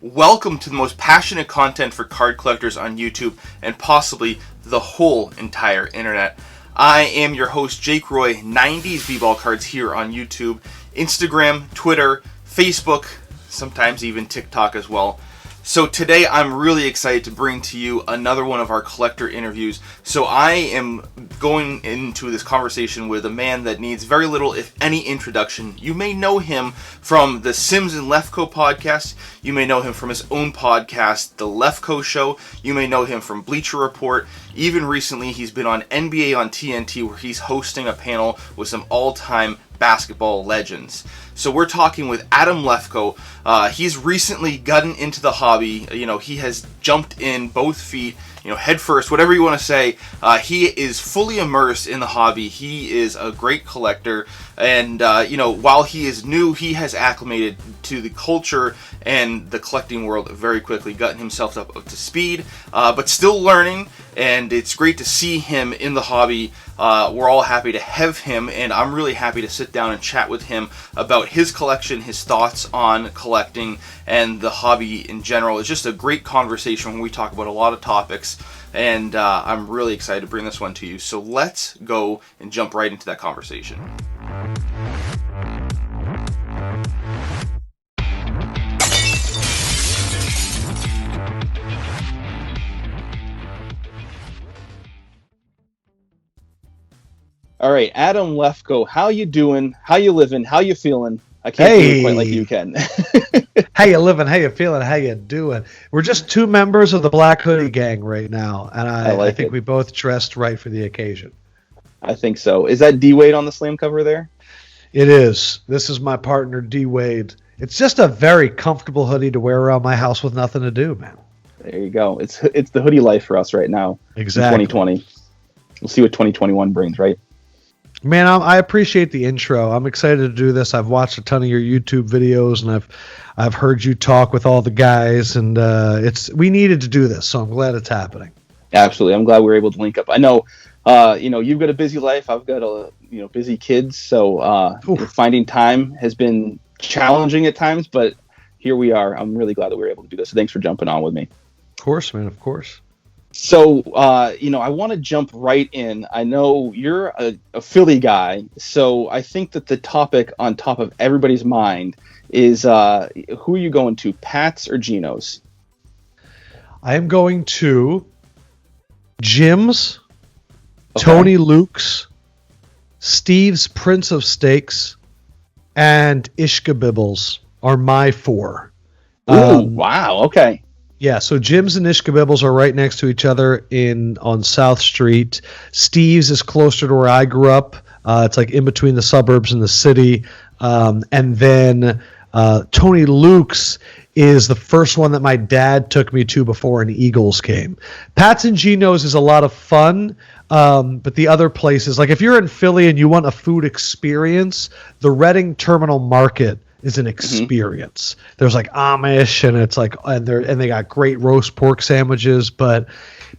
Welcome to the most passionate content for card collectors on YouTube and possibly the whole entire internet. I am your host, Jake Roy, 90s Bball cards here on YouTube, Instagram, Twitter, Facebook, sometimes even TikTok as well. So today I'm really excited to bring to you another one of our collector interviews. So I am going into this conversation with a man that needs very little, if any, introduction. You may know him from the Sims and Lefkoe podcast. You may know him from his own podcast, The Lefkoe Show. You may know him from Bleacher Report. Even recently, he's been on NBA on TNT, where he's hosting a panel with some all-time basketball legends. So we're talking with Adam Lefkoe. He's recently gotten into the hobby. He has jumped in both feet, head first, whatever you want to say. He is fully immersed in the hobby. He is a great collector. And, while he is new, he has acclimated to the culture and the collecting world very quickly, gotten himself up to speed, but still learning. And it's great to see him in the hobby. We're all happy to have him, and I'm really happy to sit down and chat with him about his collection, his thoughts on collecting, and the hobby in general. It's just a great conversation when we talk about a lot of topics, and I'm really excited to bring this one to you. So let's go and jump right into that conversation. All right, Adam Lefkoe, how you doing? How you living? How you feeling? I can't do it quite like you can. How you living? How you feeling? How you doing? We're just two members of the Black Hoodie Gang right now, and I think we both dressed right for the occasion. I think so. Is that D Wade on the slam cover there? It is. This is my partner, D Wade. It's just a very comfortable hoodie to wear around my house with nothing to do, man. There you go. It's the hoodie life for us right now. Exactly. In 2020. We'll see what 2021 brings, right? Man, I appreciate the intro. I'm excited to do this. I've watched a ton of your YouTube videos, and I've heard you talk with all the guys, and we needed to do this, so I'm glad it's happening. Absolutely, I'm glad we were able to link up. I know, you've got a busy life. I've got busy kids, so finding time has been challenging at times, but here we are. I'm really glad that we were able to do this. So thanks for jumping on with me. Of course, man. Of course. So, I want to jump right in. I know you're a Philly guy, so I think that the topic on top of everybody's mind is who are you going to, Pats or Geno's? I am going to Jim's, okay. Tony Luke's, Steve's Prince of Steaks, and Ishka-Bibbles are my four. Ooh, wow, okay. Yeah, so Jim's and Ishka-Bibbles are right next to each other on South Street. Steve's is closer to where I grew up. It's like in between the suburbs and the city. And then Tony Luke's is the first one that my dad took me to before an Eagles game. Pat's and Geno's is a lot of fun, but the other places, like if you're in Philly and you want a food experience, the Reading Terminal Market is an experience. Mm-hmm. There's like Amish, and it's like, and they got great roast pork sandwiches. But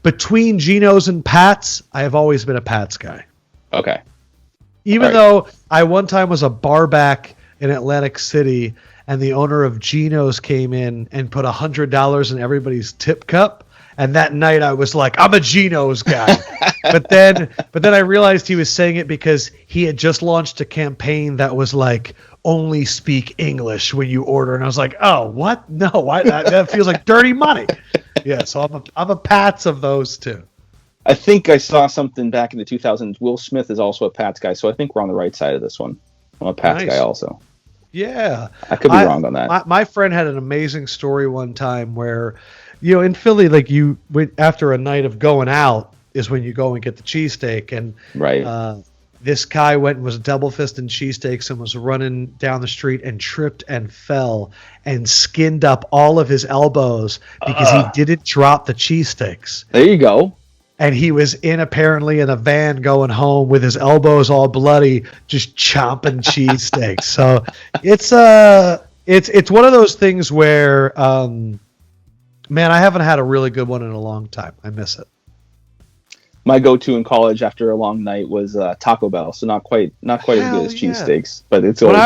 between Geno's and Pat's, I have always been a Pat's guy. Okay. Even though I one time was a bar back in Atlantic City, and the owner of Geno's came in and put $100 in everybody's tip cup. And that night I was like, I'm a Geno's guy. but then I realized he was saying it because he had just launched a campaign that was like, only speak English when you order. And I was like, oh, what? No, that feels like dirty money. Yeah, so I'm a Pats of those two. I think I saw something back in the 2000s. Will Smith is also a Pats guy, so I think we're on the right side of this one. I'm a Pats guy also. Yeah. I could be wrong on that. My friend had an amazing story one time where, in Philly, like after a night of going out is when you go and get the cheesesteak. And right. This guy went and was double-fisting cheesesteaks and was running down the street and tripped and fell and skinned up all of his elbows because he didn't drop the cheesesteaks. There you go. And he was apparently in a van going home with his elbows all bloody, just chomping cheesesteaks. So it's one of those things where, man, I haven't had a really good one in a long time. I miss it. my go-to in college after a long night was Taco Bell. So not quite as good as cheesesteaks, but it's always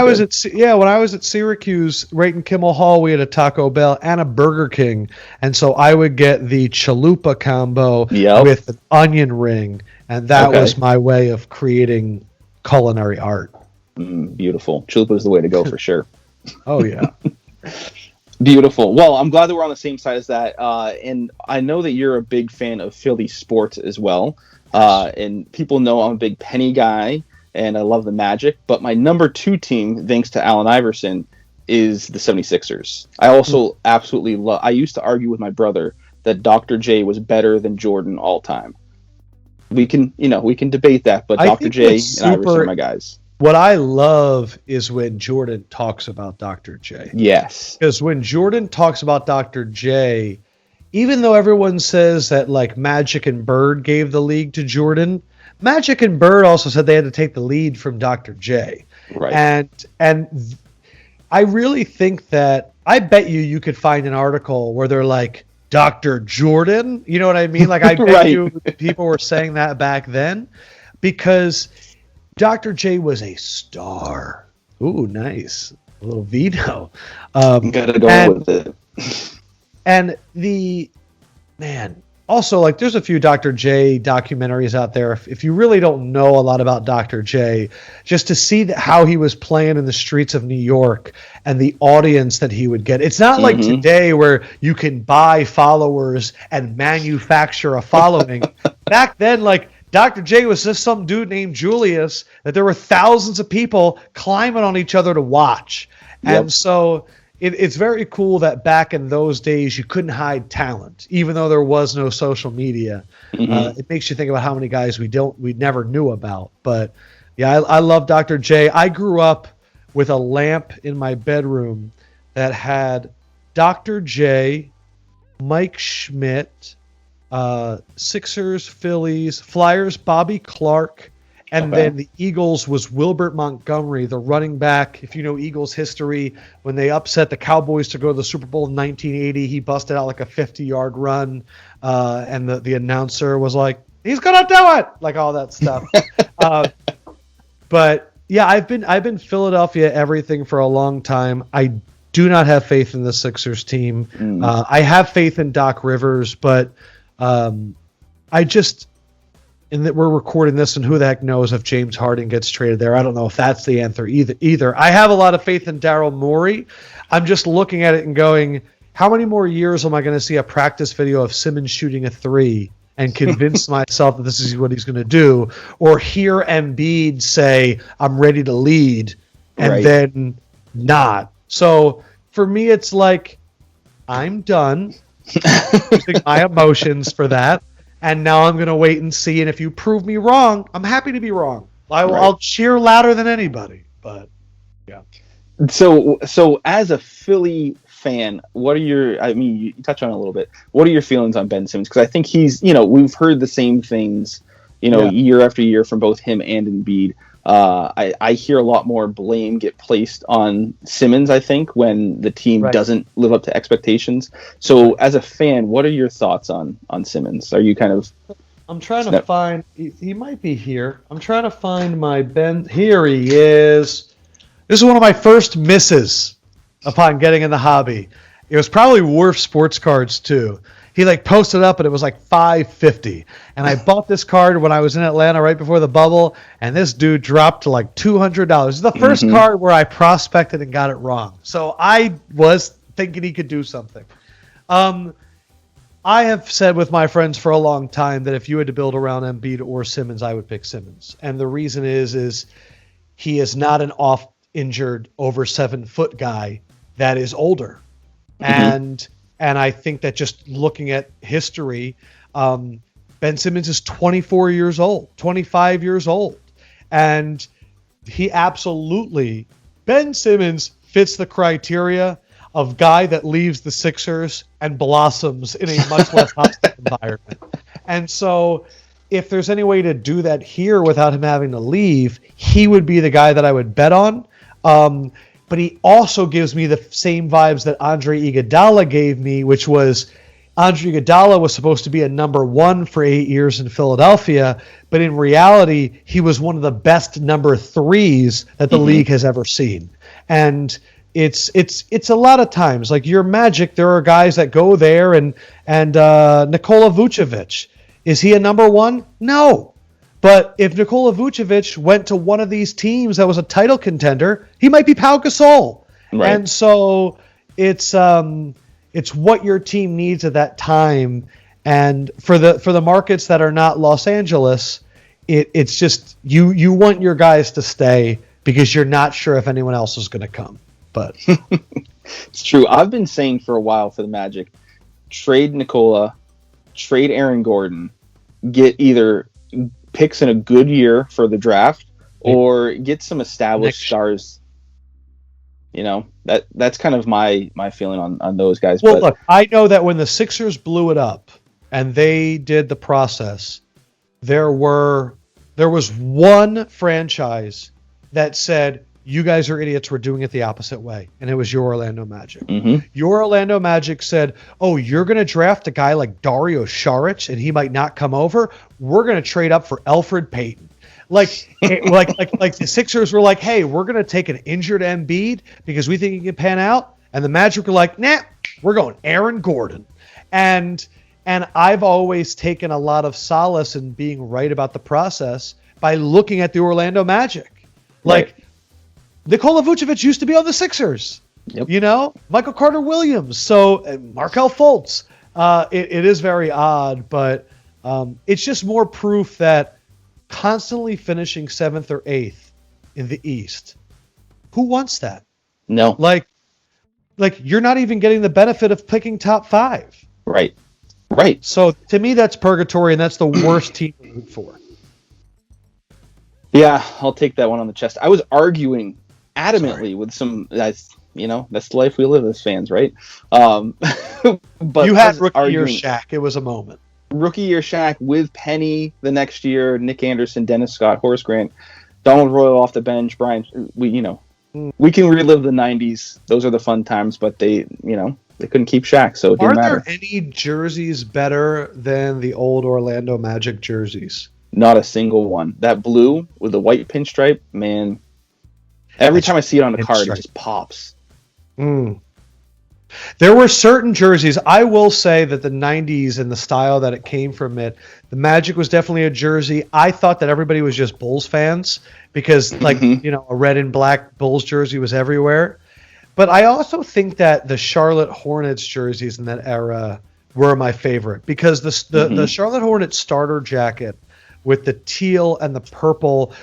when I was at Syracuse, right in Kimmel Hall, we had a Taco Bell and a Burger King, and so I would get the chalupa combo with an onion ring, and that was my way of creating culinary art. Beautiful. Chalupa is the way to go for sure. Oh yeah. Beautiful. Well, I'm glad that we're on the same side as that. And I know that you're a big fan of Philly sports as well. And people know I'm a big Penny guy and I love the Magic. But my number 2 team, thanks to Allen Iverson, is the 76ers. I also absolutely love... I used to argue with my brother that Dr. J was better than Jordan all time. We can debate that, but Dr. J and Iverson are my guys. What I love is when Jordan talks about Dr. J. Yes. Because when Jordan talks about Dr. J, even though everyone says that like Magic and Bird gave the league to Jordan, Magic and Bird also said they had to take the lead from Dr. J. Right. And I really think that I bet you could find an article where they're like, Dr. Jordan, you know what I mean? Like I bet you people were saying that back then because Dr. J was a star. Ooh, nice. A little veto. Gotta go with it. And also, like, there's a few Dr. J documentaries out there. If you really don't know a lot about Dr. J, just to see how he was playing in the streets of New York and the audience that he would get. It's not like today where you can buy followers and manufacture a following. Back then, like, Dr. J was just some dude named Julius that there were thousands of people climbing on each other to watch. Yep. And so it's very cool that back in those days you couldn't hide talent, even though there was no social media. It makes you think about how many guys we never knew about. But yeah, I love Dr. J. I grew up with a lamp in my bedroom that had Dr. J, Mike Schmidt, Sixers, Phillies, Flyers, Bobby Clark, and then the Eagles was Wilbert Montgomery, the running back. If you know Eagles history, when they upset the Cowboys to go to the Super Bowl in 1980, he busted out like a 50-yard run, and the announcer was like, "He's gonna do it!" Like all that stuff. But yeah, I've been Philadelphia everything for a long time. I do not have faith in the Sixers team. I have faith in Doc Rivers, but and that we're recording this, and who the heck knows if James Harden gets traded there. I don't know if that's the answer either. I have a lot of faith in Daryl Morey. I'm just looking at it and going, how many more years am I going to see a practice video of Simmons shooting a 3 and convince myself that this is what he's going to do, or hear Embiid say, I'm ready to lead, and then not. So for me, it's like, I'm done using my emotions for that. And now I'm going to wait and see. And if you prove me wrong, I'm happy to be wrong. I'll cheer louder than anybody. But yeah. So as a Philly fan, you touched on it a little bit. What are your feelings on Ben Simmons? Because I think he's, we've heard the same things, year after year from both him and Embiid. I hear a lot more blame get placed on Simmons, I think, when the team doesn't live up to expectations. So as a fan, what are your thoughts on Simmons? Are you kind of... I'm trying to find... He might be here. I'm trying to find my Ben... Here he is. This is one of my first misses upon getting in the hobby. It was probably Worf Sports Cards, too. He posted up and it was like $5.50. And I bought this card when I was in Atlanta right before the bubble, and this dude dropped to like $200. It's the first card where I prospected and got it wrong. So I was thinking he could do something. I have said with my friends for a long time that if you had to build around Embiid or Simmons, I would pick Simmons. And the reason is he is not an off-injured over 7-foot guy that is older. And I think that just looking at history, Ben Simmons is 24 years old, 25 years old. And Ben Simmons fits the criteria of guy that leaves the Sixers and blossoms in a much less hostile environment. And so if there's any way to do that here without him having to leave, he would be the guy that I would bet on. But he also gives me the same vibes that Andre Iguodala gave me, which was Andre Iguodala was supposed to be a number 1 for 8 years in Philadelphia, but in reality, he was one of the best number 3s that the league has ever seen. And it's a lot of times, like your Magic, there are guys that go there, and Nikola Vucevic, is he a number 1? No. But if Nikola Vucevic went to one of these teams that was a title contender, he might be Pau Gasol. Right. And so it's what your team needs at that time. And for the markets that are not Los Angeles, it's just you want your guys to stay because you're not sure if anyone else is going to come. But it's true. I've been saying for a while for the Magic, trade Nikola, trade Aaron Gordon, get either picks in a good year for the draft or get some established stars. You know, that's kind of my feeling on those guys. Well, look, I know that when the Sixers blew it up and they did the process, there was one franchise that said, you guys are idiots, we're doing it the opposite way. And it was your Orlando Magic. Your Orlando Magic said, oh, you're going to draft a guy like Dario Saric and he might not come over? We're going to trade up for Elfrid Payton. Like the Sixers were like, hey, we're going to take an injured Embiid because we think he can pan out. And the Magic were like, nah, we're going Aaron Gordon. And I've always taken a lot of solace in being right about the process by looking at the Orlando Magic. Like, Nikola Vucevic used to be on the Sixers. Yep. You know, Michael Carter Williams. So Markelle Fultz. It is very odd, but it's just more proof that constantly finishing 7th or 8th in the East, who wants that? No. Like you're not even getting the benefit of picking top 5. Right. So to me, that's purgatory, and that's the worst team to root for. Yeah, I'll take that one on the chest. I was arguing adamantly with some, that's the life we live as fans, right? But you had rookie year Shaq. It was a moment. Rookie year Shaq with Penny the next year, Nick Anderson, Dennis Scott, Horace Grant, Donald Royal off the bench, Brian. We can relive the '90s. Those are the fun times, but they couldn't keep Shaq, so it didn't matter. Are there any jerseys better than the old Orlando Magic jerseys? Not a single one. That blue with the white pinstripe, man. Every time I see it on a card, it just pops. There were certain jerseys. I will say that the 90s and the style that it came from the Magic was definitely a jersey. I thought that everybody was just Bulls fans because, a red and black Bulls jersey was everywhere. But I also think that the Charlotte Hornets jerseys in that era were my favorite because the Charlotte Hornets starter jacket with the teal and the purple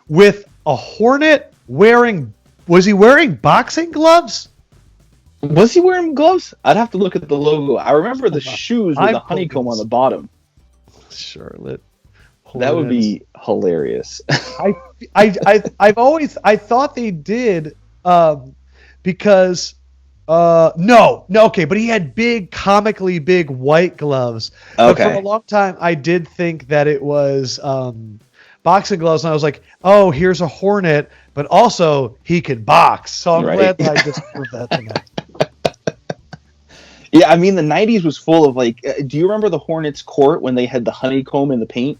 with a Hornet wearing... Was he wearing boxing gloves? Was he wearing gloves? I'd have to look at the logo. I remember the shoes with the honeycomb on the bottom. Charlotte Hornets. That would be hilarious. I've always thought they did because okay, but he had comically big white gloves. Okay. But for a long time, I did think that it was boxing gloves, and I was like, oh, here's a Hornet, but also he can box. So I'm glad that I just proved that tonight. Yeah, I mean, the 90s was full of, do you remember the Hornets court when they had the honeycomb in the paint?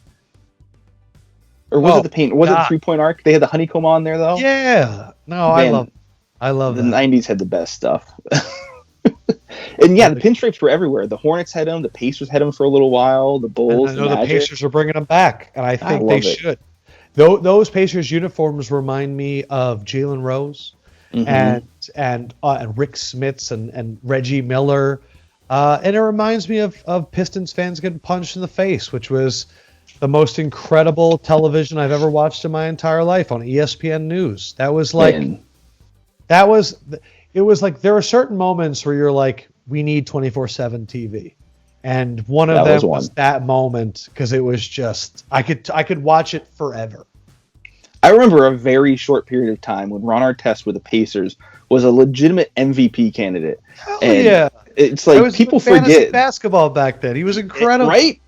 Or was it the paint? Was it the three-point arc? They had the honeycomb on there, though? Yeah. No, man, I love the that. 90s had the best stuff. And yeah, the pinstripes were everywhere. The Hornets had them. The Pacers had them for a little while. The Bulls, I know the Pacers are bringing them back, and I think they should. Those Pacers uniforms remind me of Jalen Rose. And Rick Smits and Reggie Miller, and it reminds me of Pistons fans getting punched in the face, which was the most incredible television I've ever watched in my entire life on ESPN News. That was it was like there are certain moments where you're like, we need 24/7 TV, and one of them was that moment because it was just I could watch it forever. I remember a very short period of time when Ron Artest with the Pacers was a legitimate MVP candidate. Yeah. It's like people forget basketball back then. He was incredible. Right?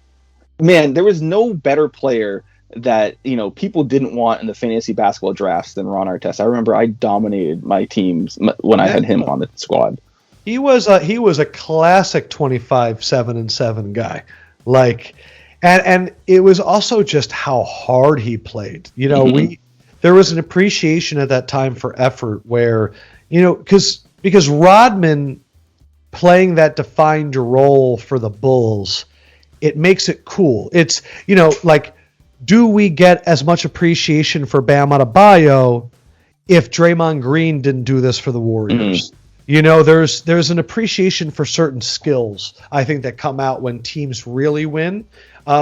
Man, there was no better player that, people didn't want in the fantasy basketball drafts than Ron Artest. I remember I dominated my teams when I had him on the squad. He was a classic 25-7-7 guy. Like, and it was also just how hard he played. You know, there was an appreciation at that time for effort where, you know, because Rodman playing that defined role for the Bulls, it makes it cool. It's, you know, like, do we get as much appreciation for Bam Adebayo if Draymond Green didn't do this for the Warriors? You know, there's an appreciation for certain skills, I think, that come out when teams really win.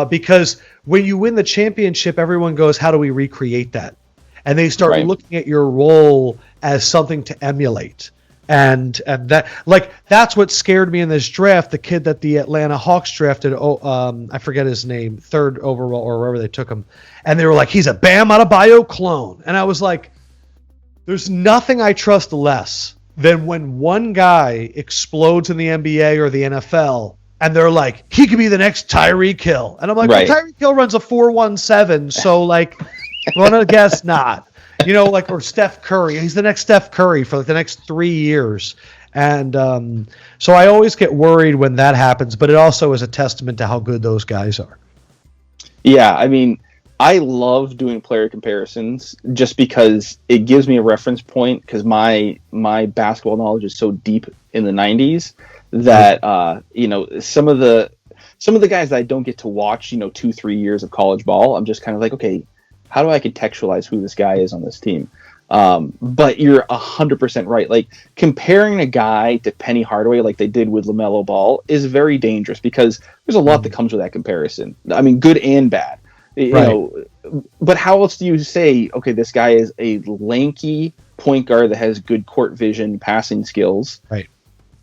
Because when you win the championship, everyone goes, how do we recreate that? And they start looking at your role as something to emulate. And that, like, that's what scared me in this draft. The kid that the Atlanta Hawks drafted, I forget his name, 3rd overall or wherever they took him. And they were like, he's a Bam Adebayo clone. And I was like, there's nothing I trust less than when one guy explodes in the NBA or the NFL and they're like, he could be the next Tyreek Hill. And I'm like, well, Tyreek Hill runs a 4.17, so, like, I'm going to guess not. You know, like, or Steph Curry. He's the next Steph Curry for, like, the next 3 years. And so I always get worried when that happens, but it also is a testament to how good those guys are. Yeah, I mean, I love doing player comparisons just because it gives me a reference point, because my basketball knowledge is so deep in the 90s that, you know, some of the guys that I don't get to watch, you know, 2-3 years of college ball, I'm just kind of like, okay, how do I contextualize who this guy is on this team? But you're 100% right. Like, comparing a guy to Penny Hardaway like they did with LaMelo Ball is very dangerous, because there's a lot that comes with that comparison. I mean, good and bad. You know, but how else do you say, okay, this guy is a lanky point guard that has good court vision, passing skills,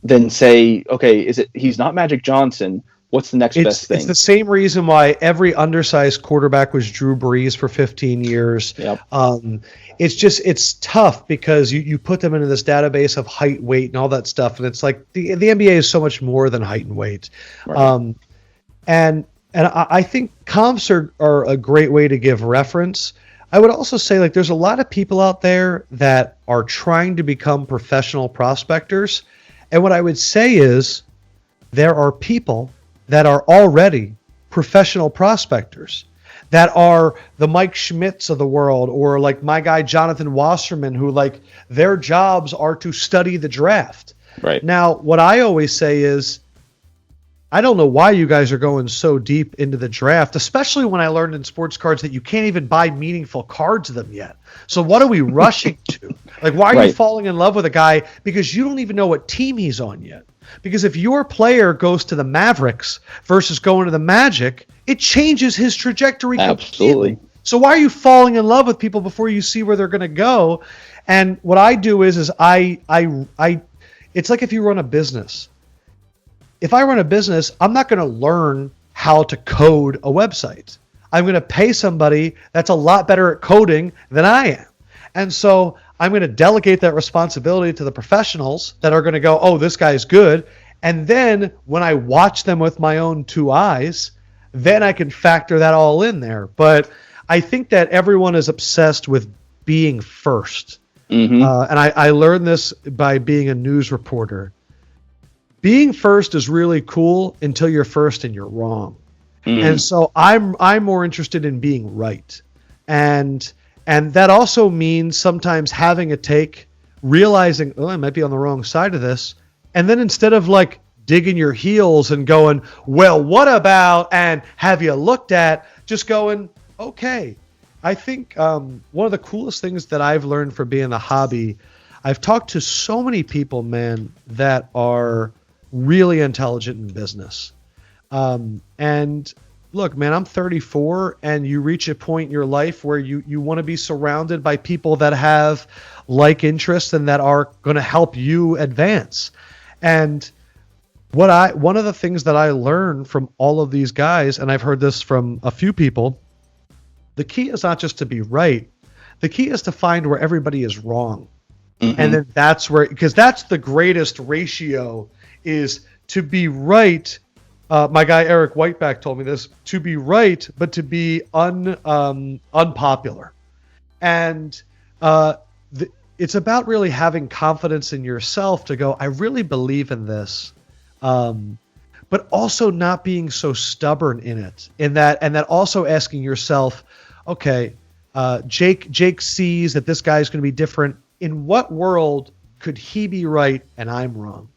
then say, okay, he's not Magic Johnson. What's the next best thing? It's the same reason why every undersized quarterback was Drew Brees for 15 years. Yep. It's tough because you put them into this database of height, weight, and all that stuff, and it's like the NBA is so much more than height and weight. Right. And I think comps are a great way to give reference. I would also say, like, there's a lot of people out there that are trying to become professional prospectors. And what I would say is there are people that are already professional prospectors, that are the Mike Schmidts of the world, or like my guy Jonathan Wasserman, who, like, their jobs are to study the draft. Right. Now, what I always say is, I don't know why you guys are going so deep into the draft, especially when I learned in sports cards that you can't even buy meaningful cards of them yet. So what are we rushing to? Like, why are you falling in love with a guy because you don't even know what team he's on yet? Because if your player goes to the Mavericks versus going to the Magic, it changes his trajectory completely. So why are you falling in love with people before you see where they're going to go? And what I do is I it's like if you run a business. If I run a business, I'm not going to learn how to code a website. I'm going to pay somebody that's a lot better at coding than I am. And so I'm going to delegate that responsibility to the professionals that are going to go, oh, this guy's good. And then when I watch them with my own 2 eyes, then I can factor that all in there. But I think that everyone is obsessed with being first. And I learned this by being a news reporter. Being first is really cool until you're first and you're wrong. And so I'm more interested in being right. And that also means sometimes having a take, realizing, oh, I might be on the wrong side of this. And then instead of, like, digging your heels and going, well, what about, and have you looked at, just going, okay. I think one of the coolest things that I've learned from being a hobby, I've talked to so many people, man, that are really intelligent in business. And look, man, I'm 34, and you reach a point in your life where you want to be surrounded by people that have like interests and that are going to help you advance. And one of the things that I learned from all of these guys, and I've heard this from a few people, the key is not just to be right. The key is to find where everybody is wrong. And then that's where, because that's the greatest ratio, is to be right. My guy Eric Whiteback told me this, to be right, but to be unpopular. And it's about really having confidence in yourself to go, I really believe in this. But also not being so stubborn in it, and that also asking yourself, okay, Jake sees that this guy's going to be different. In what world could he be right and I'm wrong?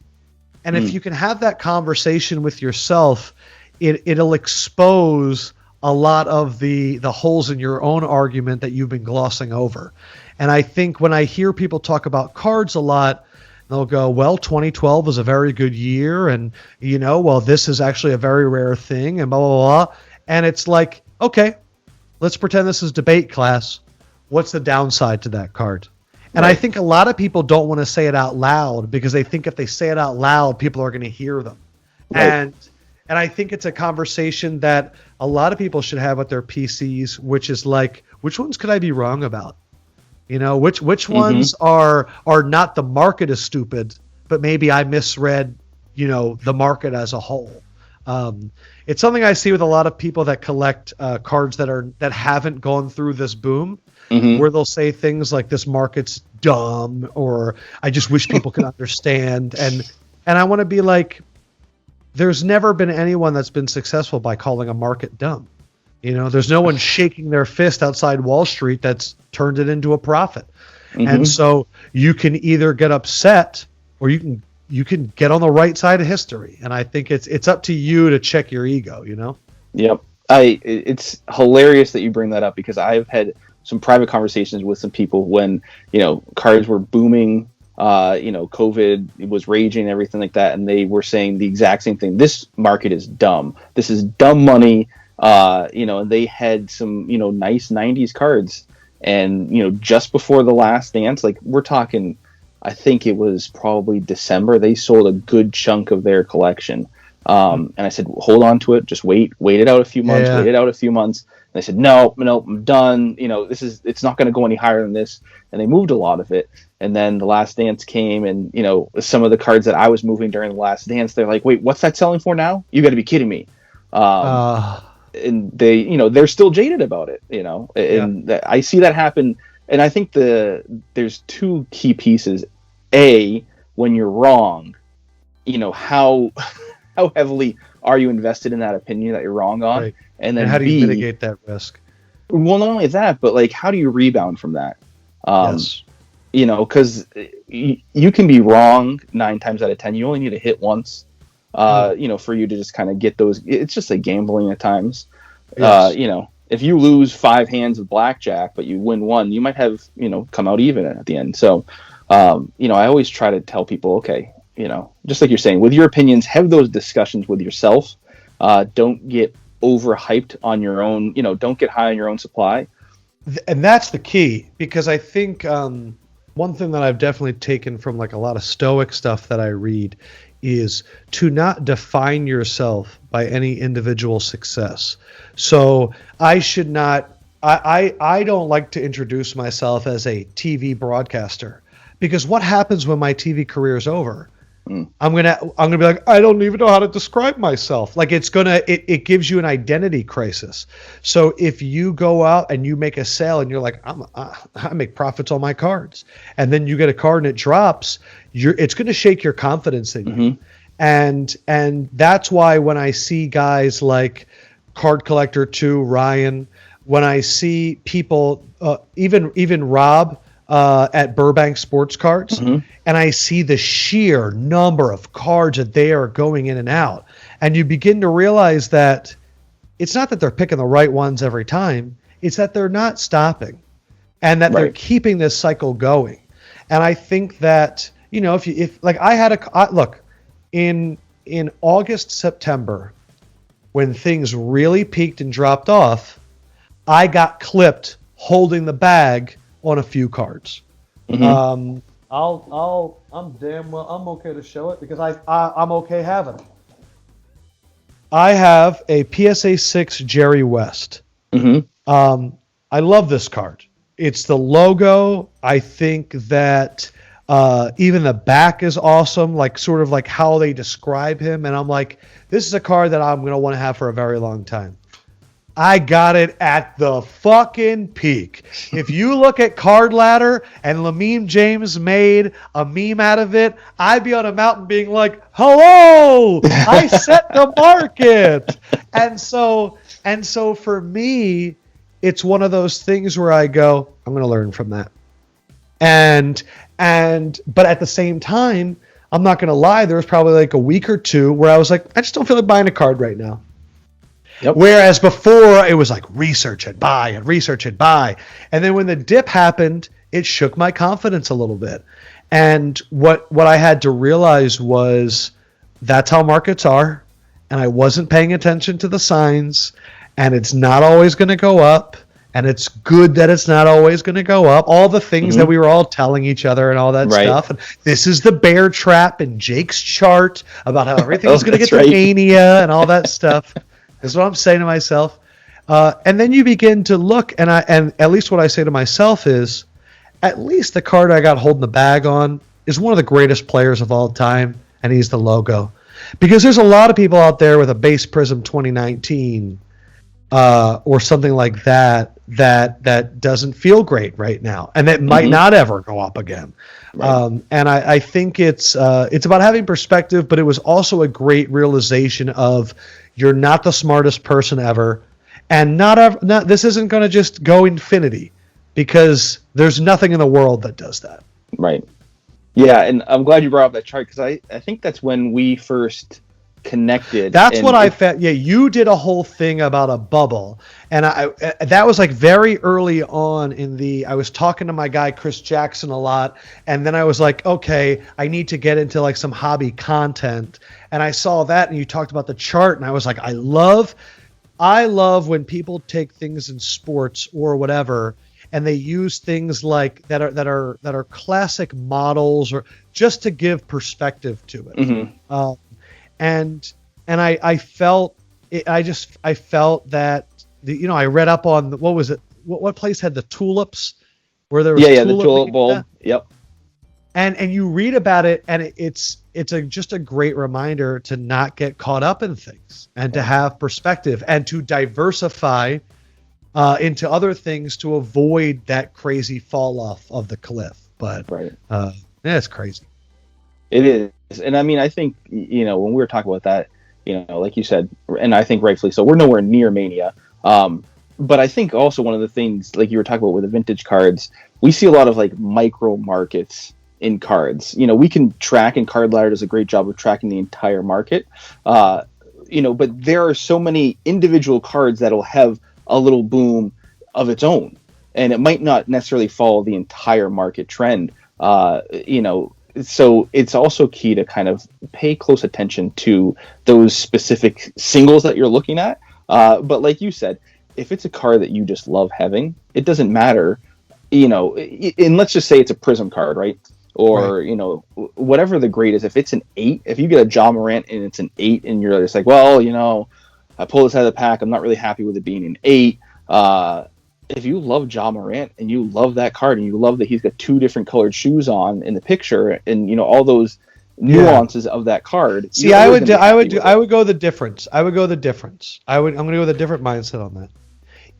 And if you can have that conversation with yourself, it'll expose a lot of the holes in your own argument that you've been glossing over. And I think when I hear people talk about cards a lot, they'll go, well, 2012 was a very good year, and, well, this is actually a very rare thing, and blah, blah, blah. And it's like, okay, let's pretend this is debate class. What's the downside to that card? And I think a lot of people don't want to say it out loud because they think if they say it out loud, people are going to hear them. Right. And I think it's a conversation that a lot of people should have with their PCs, which is like, which ones could I be wrong about? Which ones are not the market is stupid, but maybe I misread, the market as a whole. It's something I see with a lot of people that collect cards that haven't gone through this boom, where they'll say things like this market's dumb, or I just wish people could understand. And I want to be like, there's never been anyone that's been successful by calling a market dumb. There's no one shaking their fist outside Wall Street that's turned it into a profit. And so you can either get upset or you can get on the right side of history. And I think it's up to you to check your ego, Yep. It's hilarious that you bring that up because I've had some private conversations with some people when, cards were booming, COVID was raging and everything like that. And they were saying the exact same thing. This market is dumb. This is dumb money. And they had some, nice 90s cards. And, just before the last dance, like we're talking, I think it was probably December, they sold a good chunk of their collection. And I said, hold on to it. Just wait it out a few months, wait it out a few months. And they said, no, I'm done. It's not going to go any higher than this. And they moved a lot of it. And then the last dance came and, some of the cards that I was moving during the last dance, they're like, wait, what's that selling for now? You got to be kidding me. And they, they're still jaded about it, and I see that happen. And I think there's two key pieces. A, when you're wrong, how heavily are you invested in that opinion that you're wrong on? Right. And then how do you mitigate that risk? Well, not only that, but like, how do you rebound from that? Yes. Because you can be wrong 9 times out of 10. You only need to hit once. For you to just kind of get those, it's just like gambling at times. Yes. If you lose 5 hands of blackjack, but you win 1, you might have, come out even at the end. So, I always try to tell people, okay, just like you're saying, with your opinions, have those discussions with yourself. Don't get overhyped on your own, don't get high on your own supply. And that's the key, because I think one thing that I've definitely taken from like a lot of Stoic stuff that I read is to not define yourself by any individual success. So I should not, I don't like to introduce myself as a TV broadcaster, because what happens when my TV career is over? I'm gonna be like, I don't even know how to describe myself. Like it gives you an identity crisis. So if you go out and you make a sale and you're like, I make profits on my cards, and then you get a card and it drops, it's going to shake your confidence in you. And that's why when I see guys like Card Collector 2, Ryan, when I see people, even Rob at Burbank Sports Cards, and I see the sheer number of cards that they are going in and out, and you begin to realize that it's not that they're picking the right ones every time, it's that they're not stopping, and that they're keeping this cycle going. And I think that, if like I had look, in August, September, when things really peaked and dropped off, I got clipped holding the bag on a few cards. I'm okay to show it because I'm okay having it. I have a PSA 6 Jerry West. I love this card. It's the logo. I think that even the back is awesome, like sort of like how they describe him. And I'm like, this is a card that I'm going to want to have for a very long time. I got it at the fucking peak. If you look at Card Ladder and Lamine James made a meme out of it, I'd be on a mountain being like, hello, I set the market. And so for me, it's one of those things where I go, I'm going to learn from that. But at the same time, I'm not going to lie, there was probably like a week or two where I was like, I just don't feel like buying a card right now. Yep. Whereas before it was like research and buy and research and buy. And then when the dip happened, it shook my confidence a little bit. And what I had to realize was that's how markets are. And I wasn't paying attention to the signs, and it's not always going to go up. And it's good that it's not always going to go up. All the things that we were all telling each other and all that stuff. And this is the bear trap in Jake's chart about how everything's going to get to mania and all that stuff. Is what I'm saying to myself. And then you begin to look, and at least what I say to myself is, at least the card I got holding the bag on is one of the greatest players of all time, and he's the logo. Because there's a lot of people out there with a base Prism 2019 or something like that doesn't feel great right now, and that might not ever go up again. Right. And I think it's about having perspective, but it was also a great realization of you're not the smartest person ever, and this isn't going to just go infinity, because there's nothing in the world that does that. Right. Yeah, and I'm glad you brought up that chart, because I think that's when we first connected. That's what I felt. Yeah, you did a whole thing about a bubble, and that was like very early on I was talking to my guy Chris Jackson a lot, and then I was like, okay, I need to get into like some hobby content, and I saw that, and you talked about the chart, and I was like, I love when people take things in sports or whatever, and they use things like that are classic models, or just to give perspective to it. And I felt it, I felt that I read up on what was it? What place had the tulips? Where there was the tulip bowl. Yep. And you read about it, and it's just a great reminder to not get caught up in things, and to have perspective, and to diversify into other things to avoid that crazy fall off of the cliff. But it's crazy. It is. And I mean, I think, when we were talking about that, like you said, and I think rightfully so, we're nowhere near mania. But I think also one of the things, like you were talking about with the vintage cards, we see a lot of like micro markets in cards. We can track, and Card Ladder does a great job of tracking the entire market. But there are so many individual cards that'll have a little boom of its own, and it might not necessarily follow the entire market trend. So it's also key to kind of pay close attention to those specific singles that you're looking at. But like you said, if it's a card that you just love having, it doesn't matter, and let's just say it's a Prism card, right? Or, whatever the grade is. If it's an 8, if you get a Ja Morant and it's an 8, and you're just like, well, I pulled this out of the pack, I'm not really happy with it being an 8. If you love Ja Morant and you love that card, and you love that he's got 2 different colored shoes on in the picture, and all those nuances of that card. See, I would go the difference. I'm going to go with a different mindset on that.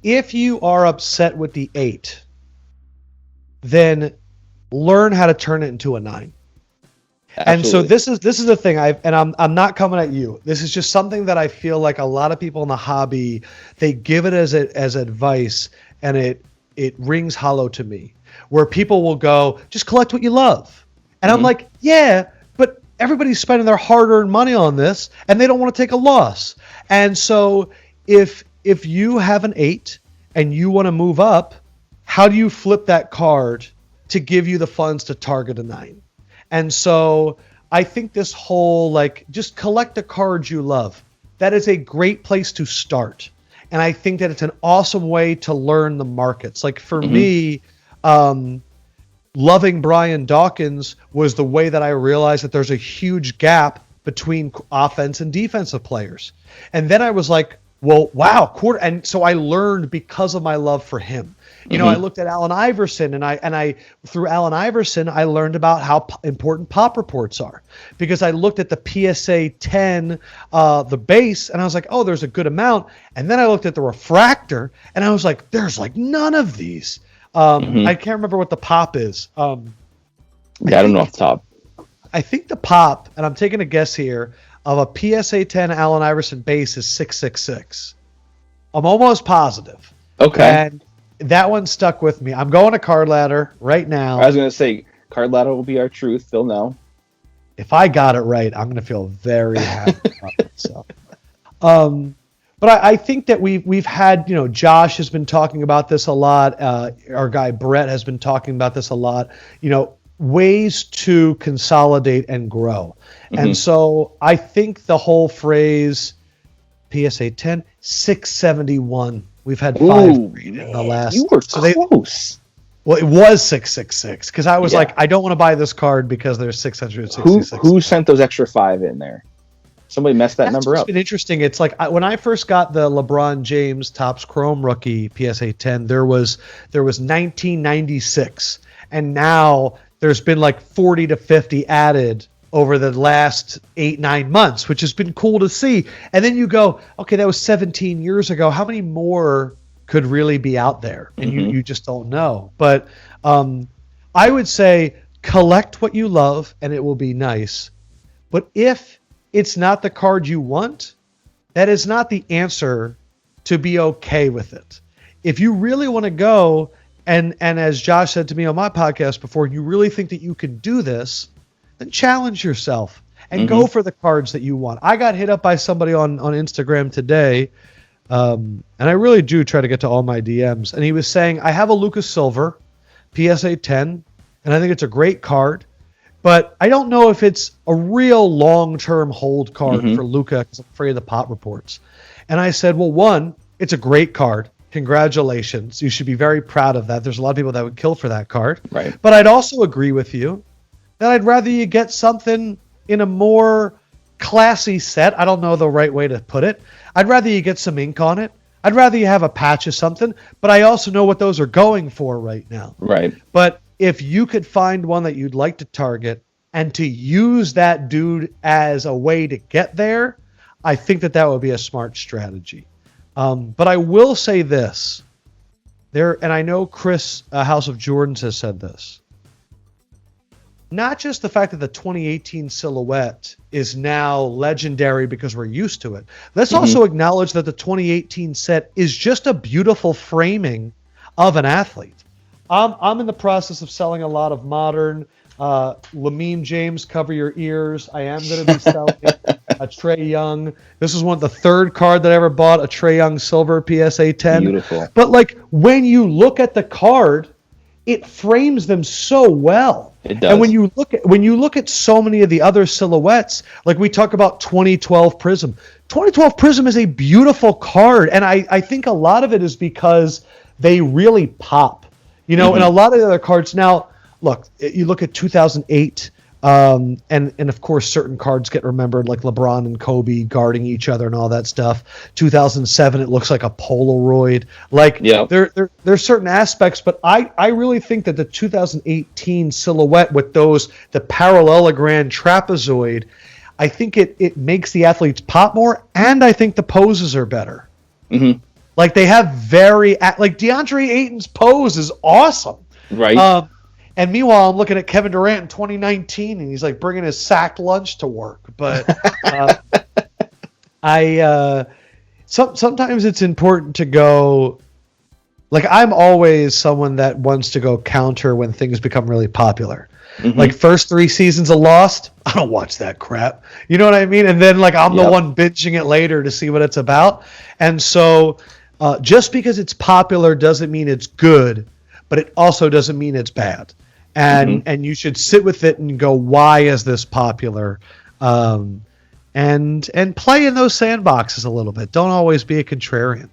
If you are upset with the 8, then learn how to turn it into a 9. Absolutely. And so this is the thing. I'm not coming at you. This is just something that I feel like a lot of people in the hobby, they give it as advice, and it rings hollow to me. Where people will go, just collect what you love, and I'm like, yeah, but everybody's spending their hard-earned money on this, and they don't want to take a loss. And so if you have an 8 and you want to move up, how do you flip that card to give you the funds to target a 9? And so I think this whole, just collect the cards you love, that is a great place to start. And I think that it's an awesome way to learn the markets. Like for me, loving Brian Dawkins was the way that I realized that there's a huge gap between offense and defensive players. And then I was like, well, wow, quarter. And so I learned because of my love for him. You know, I looked at Allen Iverson, and I through Allen Iverson, I learned about how important pop reports are, because I looked at the PSA 10, the base, and I was like, oh, there's a good amount. And then I looked at the refractor, and I was like, there's like none of these. I can't remember what the pop is. I don't know off the top. I think the pop, and I'm taking a guess here, of a PSA 10 Allen Iverson base is 666. I'm almost positive. Okay. And that one stuck with me. I'm going to Card Ladder right now. I was going to say, Card Ladder will be our truth. They'll know. If I got it right, I'm going to feel very happy about myself. But I think that we've had, you know, Josh has been talking about this a lot. Our guy Brett has been talking about this a lot. You know, ways to consolidate and grow. And so I think the whole phrase PSA 10, 671. We've had 5 in the last. You were close. Well, it was 666 because I was like, I don't want to buy this card because there's 666. Who sent those extra 5 in there? Somebody messed that number up. It's been interesting. It's like when I first got the LeBron James Topps Chrome Rookie PSA 10, there was 1996, and now there's been like 40 to 50 added over the last 8-9 months, which has been cool to see. And then you go, okay, that was 17 years ago. How many more could really be out there? And you just don't know. But I would say collect what you love and it will be nice. But if it's not the card you want, that is not the answer to be okay with it. If you really want to go, and as Josh said to me on my podcast before, you really think that you can do this, then challenge yourself and go for the cards that you want. I got hit up by somebody on Instagram today, and I really do try to get to all my DMs, and he was saying, I have a Lucas Silver PSA 10, and I think it's a great card, but I don't know if it's a real long-term hold card for Luka because I'm afraid of the pop reports. And I said, well, one, it's a great card. Congratulations. You should be very proud of that. There's a lot of people that would kill for that card. Right. But I'd also agree with you that I'd rather you get something in a more classy set. I don't know the right way to put it. I'd rather you get some ink on it. I'd rather you have a patch of something. But I also know what those are going for right now. Right. But if you could find one that you'd like to target and to use that dude as a way to get there, I think that would be a smart strategy. But I will say this. And I know Chris, House of Jordans, has said this. Not just the fact that the 2018 silhouette is now legendary because we're used to it. Let's also acknowledge that the 2018 set is just a beautiful framing of an athlete. I'm in the process of selling a lot of modern Lamine James, cover your ears. I am going to be selling a Trae Young. This is the third card that I ever bought, a Trae Young Silver PSA 10. Beautiful. But like when you look at the card, it frames them so well. It does. And when you look at so many of the other silhouettes, like we talk about 2012 Prism. 2012 Prism is a beautiful card, and I think a lot of it is because they really pop. You know, and a lot of the other cards now, look, you look at 2008, and of course certain cards get remembered, like LeBron and Kobe guarding each other and all that stuff. 2007, it looks like a Polaroid. Like there's certain aspects, but I really think that the 2018 silhouette with the parallelogram trapezoid, I think it makes the athletes pop more, and I think the poses are better. Like they have like DeAndre Ayton's pose is awesome. Right. And meanwhile, I'm looking at Kevin Durant in 2019, and he's like bringing his sacked lunch to work. But sometimes it's important to go. Like I'm always someone that wants to go counter when things become really popular. Like first 3 seasons of Lost, I don't watch that crap. You know what I mean? And then like I'm the one binging it later to see what it's about. And so just because it's popular doesn't mean it's good, but it also doesn't mean it's bad. And you should sit with it and go, why is this popular? And play in those sandboxes a little bit. Don't always be a contrarian.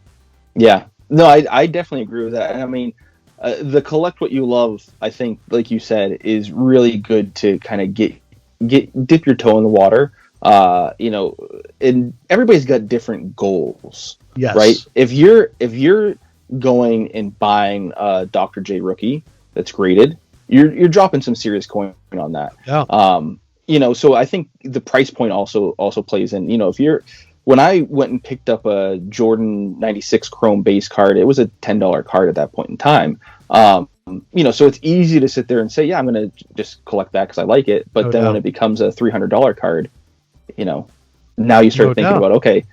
Yeah. No, I definitely agree with that. I mean, the collect what you love, I think, like you said, is really good to kind of dip your toe in the water. You know, and everybody's got different goals. Yes. Right. If you're going and buying a Dr. J rookie that's graded, you're dropping some serious coin on that. Yeah. You know, so I think the price point also plays in. You know, when I went and picked up a Jordan 96 Chrome base card, it was a $10 card at that point in time. You know, so it's easy to sit there and say, yeah, I'm going to just collect that because I like it. But then when it becomes a $300 card, you know, now you start thinking about, okay,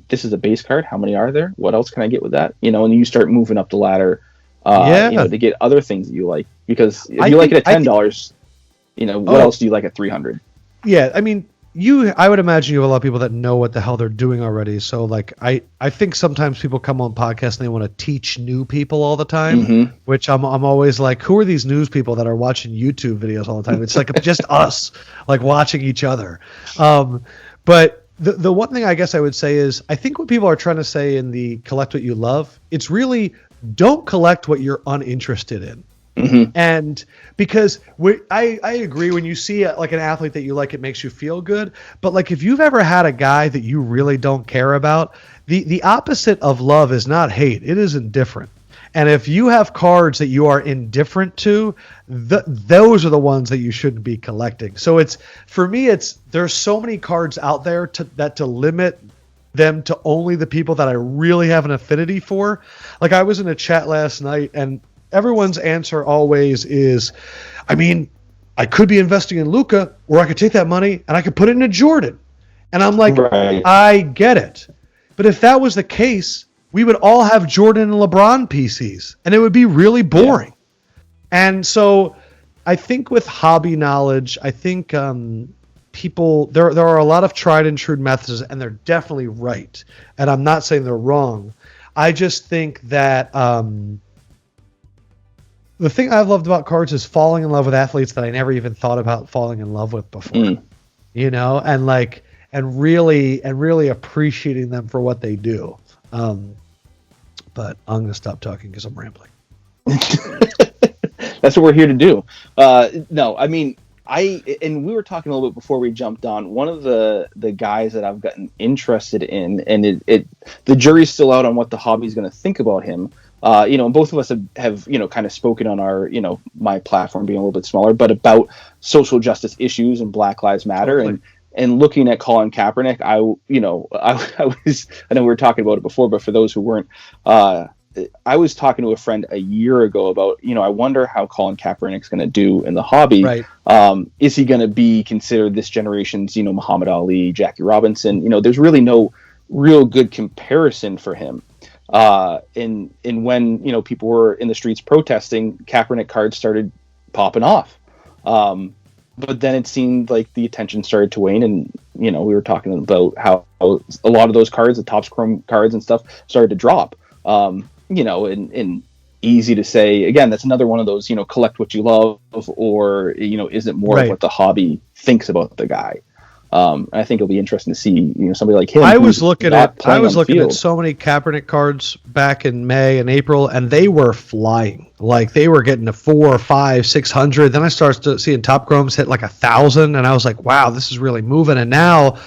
this is a base card. How many are there? What else can I get with that? You know, and you start moving up the ladder, you know, to get other things that you like. Because if you like it at $10, you know, what else do you like at $300? Yeah, I mean, I would imagine you have a lot of people that know what the hell they're doing already. So like, I think sometimes people come on podcasts and they want to teach new people all the time, which I'm always like, who are these news people that are watching YouTube videos all the time? It's like just us like watching each other. But the one thing I guess I would say is, I think what people are trying to say in the collect what you love, it's really don't collect what you're uninterested in. And because I agree, when you see like an athlete that you like, it makes you feel good. But like, if you've ever had a guy that you really don't care about, the opposite of love is not hate. It is indifferent. And if you have cards that you are indifferent to, those are the ones that you shouldn't be collecting. So for me, there's so many cards out there to limit them to only the people that I really have an affinity for. Like, I was in a chat last night and everyone's answer always is, I mean, I could be investing in Luka, or I could take that money and I could put it into Jordan. And I'm like, I get it. But if that was the case, we would all have Jordan and LeBron PCs, and it would be really boring. Yeah. And so I think with hobby knowledge, I think people, there are a lot of tried and true methods, and they're definitely right. And I'm not saying they're wrong. I just think that the thing I've loved about cards is falling in love with athletes that I never even thought about falling in love with before. You know, and really appreciating them for what they do. But I'm going to stop talking because I'm rambling. That's what we're here to do. No, I mean, and we were talking a little bit before we jumped on, one of the guys that I've gotten interested in, and the jury's still out on what the hobby is going to think about him. You know, and both of us have, you know, kind of spoken on our, you know, my platform being a little bit smaller, but about social justice issues and Black Lives Matter. Totally. And looking at Colin Kaepernick, I know we were talking about it before, but for those who weren't, I was talking to a friend a year ago about, you know, I wonder how Colin Kaepernick's going to do in the hobby. Right. Is he going to be considered this generation's, you know, Muhammad Ali, Jackie Robinson? You know, there's really no real good comparison for him. And when, you know, people were in the streets protesting, Kaepernick cards started popping off. But then it seemed like the attention started to wane, and, you know, we were talking about how a lot of those cards, the Topps Chrome cards and stuff, started to drop. You know, and easy to say, again, that's another one of those, you know, collect what you love, or, you know, is it more of what the hobby thinks about the guy? I think it'll be interesting to see, you know, somebody like him. I was looking at so many Kaepernick cards back in May and April, and they were flying. Like, they were getting to 400, 500, 600. Then I started seeing Top Chromes hit like 1,000, and I was like, wow, this is really moving. And now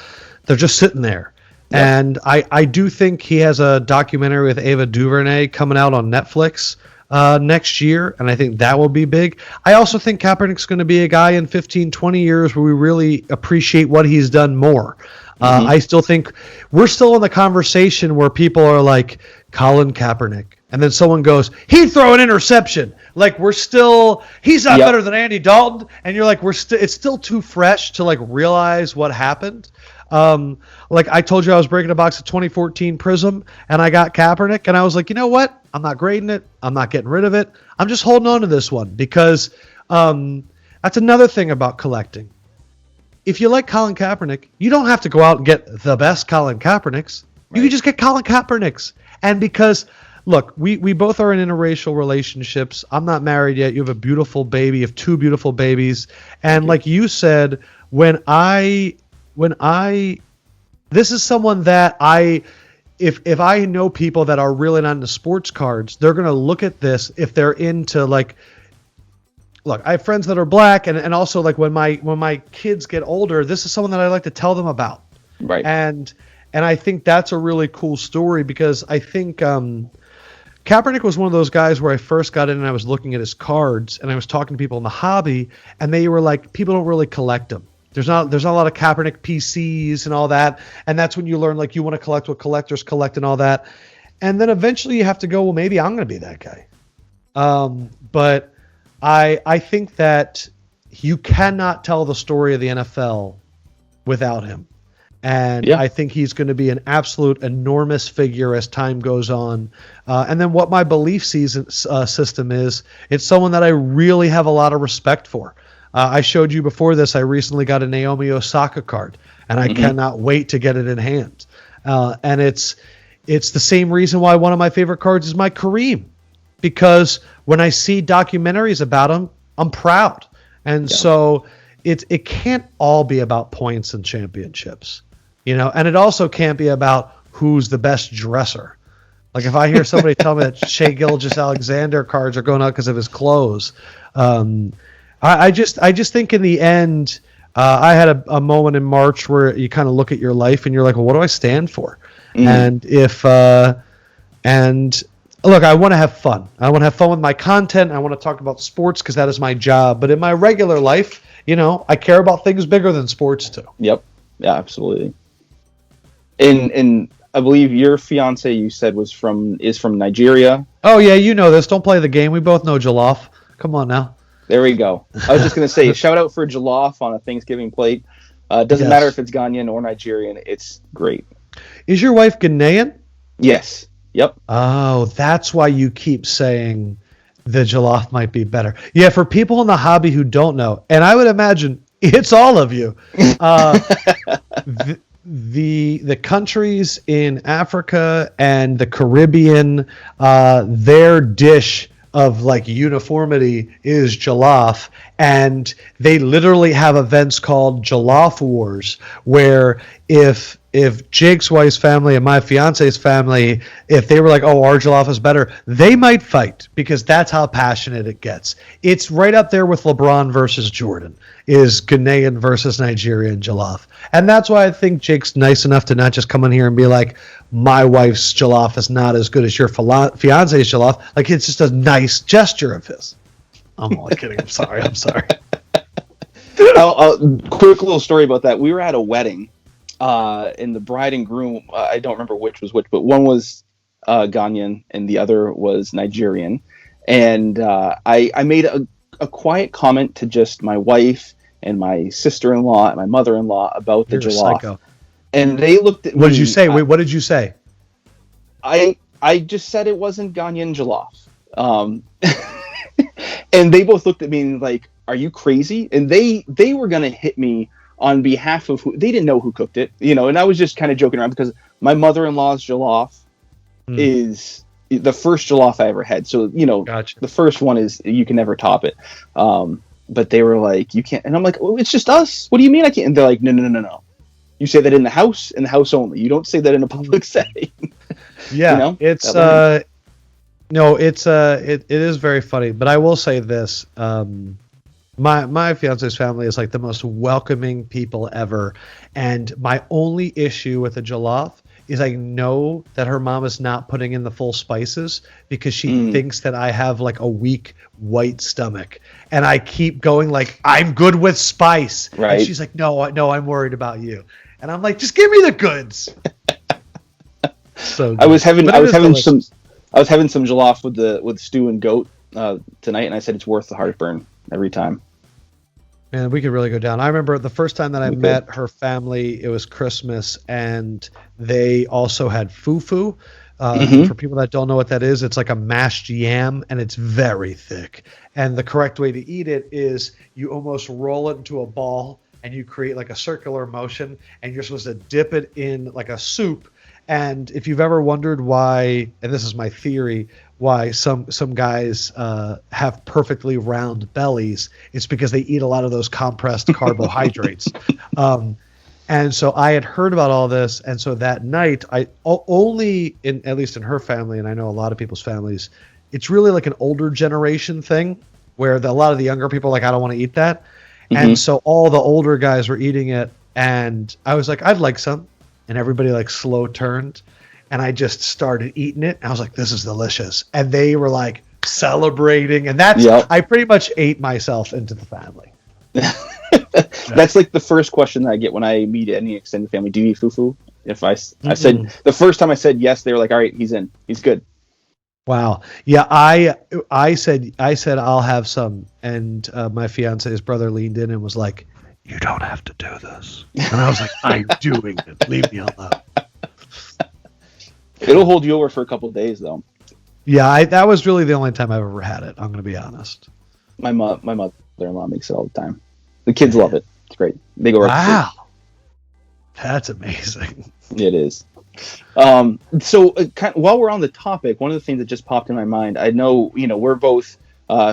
they're just sitting there. Yep. And I do think he has a documentary with Ava DuVernay coming out on Netflix next year, and I think that will be big. I also think Kaepernick's going to be a guy in 15, 20 years where we really appreciate what he's done more. I still think we're still in the conversation where people are like, Colin Kaepernick, and then someone goes, he'd throw an interception. Like, he's not better than Andy Dalton, and you're like, it's still too fresh to like realize what happened. Like I told you, I was breaking a box of 2014 Prism, and I got Kaepernick, and I was like, you know what? I'm not grading it. I'm not getting rid of it. I'm just holding on to this one because that's another thing about collecting. If you like Colin Kaepernick, you don't have to go out and get the best Colin Kaepernicks. You can just get Colin Kaepernicks. And because, look, we both are in interracial relationships. I'm not married yet. You have a beautiful baby. You have 2 beautiful babies. And like you said, this is someone that if I know people that are really not into sports cards, they're going to look at this if they're into like look, I have friends that are black, and also like when my kids get older, this is someone that I like to tell them about. Right. And I think that's a really cool story because I think Kaepernick was one of those guys where I first got in and I was looking at his cards and I was talking to people in the hobby and they were like, people don't really collect them. There's not a lot of Kaepernick PCs and all that. And that's when you learn like you want to collect what collectors collect and all that. And then eventually you have to go, well, maybe I'm going to be that guy. But I think that you cannot tell the story of the NFL without him. And I think he's going to be an absolute enormous figure as time goes on. And then what my belief system is, it's someone that I really have a lot of respect for. I showed you before this, I recently got a Naomi Osaka card, and I cannot wait to get it in hand. And it's the same reason why one of my favorite cards is my Kareem, because when I see documentaries about him, I'm proud. And so it can't all be about points and championships. And it also can't be about who's the best dresser. Like if I hear somebody tell me that Shea Gilgeous-Alexander cards are going out because of his clothes, I just think in the end, I had a moment in March where you kind of look at your life and you're like, well, what do I stand for? And look, I want to have fun. I want to have fun with my content. I want to talk about sports because that is my job. But in my regular life, I care about things bigger than sports too. Yep. Yeah, absolutely. And I believe your fiance, you said, is from Nigeria. Oh yeah, you know this. Don't play the game. We both know jollof. Come on now. There we go. I was just gonna say, shout out for jollof on a Thanksgiving plate. Doesn't matter if it's Ghanaian or Nigerian. It's great. Is your wife Ghanaian? Yes. Yep. Oh, that's why you keep saying the jollof might be better. Yeah, for people in the hobby who don't know, and I would imagine it's all of you. The countries in Africa and the Caribbean, their dish of like uniformity is jollof, and they literally have events called Jollof Wars, where if Jake's wife's family and my fiance's family, if they were like, oh, our jollof is better, they might fight because that's how passionate it gets. It's right up there with LeBron versus Jordan, is Ghanaian versus Nigerian jollof. And that's why I think Jake's nice enough to not just come in here and be like, my wife's jollof is not as good as your fiance's jollof. Like, it's just a nice gesture of his. I'm only kidding. I'm sorry. Quick little story about that. We were at a wedding. And the bride and groom, I don't remember which was which, but one was Ghanaian and the other was Nigerian. And I made a quiet comment to just my wife and my sister-in-law and my mother-in-law about the jollof. Psycho. And they looked at me. What did you say? Wait, what did you say? I just said it wasn't Ghanaian jollof. And they both looked at me and like, are you crazy? And they were going to hit me on behalf of they didn't know who cooked it, and I was just kind of joking around because my mother-in-law's jollof is the first jollof I ever had. So, Gotcha. The first one is, you can never top it. But they were like, you can't. And I'm like, oh, it's just us. What do you mean I can't? And they're like, no. You say that in the house only. You don't say that in a public setting. Yeah. It is very funny, but I will say this. My fiance's family is like the most welcoming people ever. And my only issue with the jollof is I know that her mom is not putting in the full spices because she thinks that I have like a weak white stomach. And I keep going like, I'm good with spice. Right. And she's like, no, I'm worried about you. And I'm like, just give me the goods. So good. I was having some jollof with stew and goat tonight, and I said it's worth the heartburn every time. Man, we could really go down. I remember the first time that I met her family, it was Christmas, and they also had fufu. For people that don't know what that is, it's like a mashed yam, and it's very thick. And the correct way to eat it is you almost roll it into a ball, and you create like a circular motion, and you're supposed to dip it in like a soup. And if you've ever wondered why, and this is my theory, why some guys have perfectly round bellies, it's because they eat a lot of those compressed carbohydrates. And so I had heard about all this, and so that night, at least in her family, and I know a lot of people's families, it's really like an older generation thing. where a lot of the younger people are like, I don't want to eat that. And so all the older guys were eating it, and I was like, I'd like some. And everybody like slow turned, and I just started eating it. And I was like, this is delicious. And they were like celebrating, and I pretty much ate myself into the family. That's like the first question that I get when I meet any extended family. Do you eat fufu? If I said, the first time I said yes, they were like, all right, he's in. He's good. Wow. Yeah, I said I'll have some, and my fiance's brother leaned in and was like, "You don't have to do this." And I was like, "I'm doing it. Leave me alone." It'll hold you over for a couple of days, though. Yeah, that was really the only time I've ever had it. I'm going to be honest. My mother-in-law makes it all the time. The kids love it. It's great. They go right to sleep. That's amazing. It is. So while we're on the topic, one of the things that just popped in my mind, I know, we're both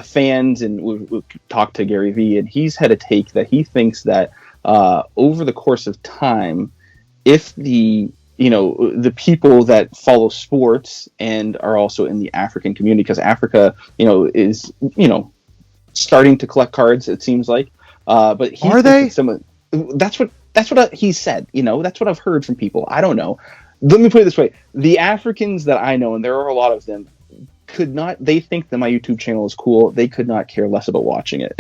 fans, and we've talked to Gary Vee, and he's had a take that he thinks that over the course of time, if the people that follow sports and are also in the African community, because Africa, is, starting to collect cards, it seems like. But are they? That's what he said. That's what I've heard from people. I don't know. Let me put it this way: the Africans that I know, and there are a lot of them, they think that my YouTube channel is cool. They could not care less about watching it.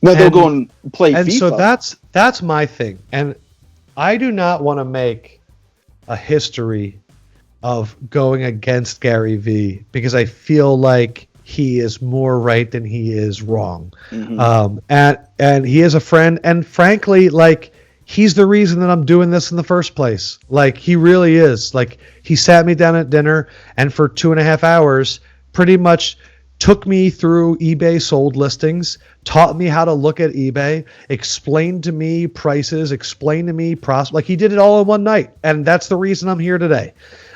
No, they'll go and play FIFA. And so that's my thing. And I do not want to make a history of going against Gary Vee, because I feel like he is more right than he is wrong. And he is a friend, and frankly, like, he's the reason that I'm doing this in the first place. Like, he really is. Like, he sat me down at dinner, and for 2.5 hours pretty much took me through eBay sold listings, taught me how to look at eBay, explained to me prices, explained to me like, he did it all in one night. And that's the reason I'm here today.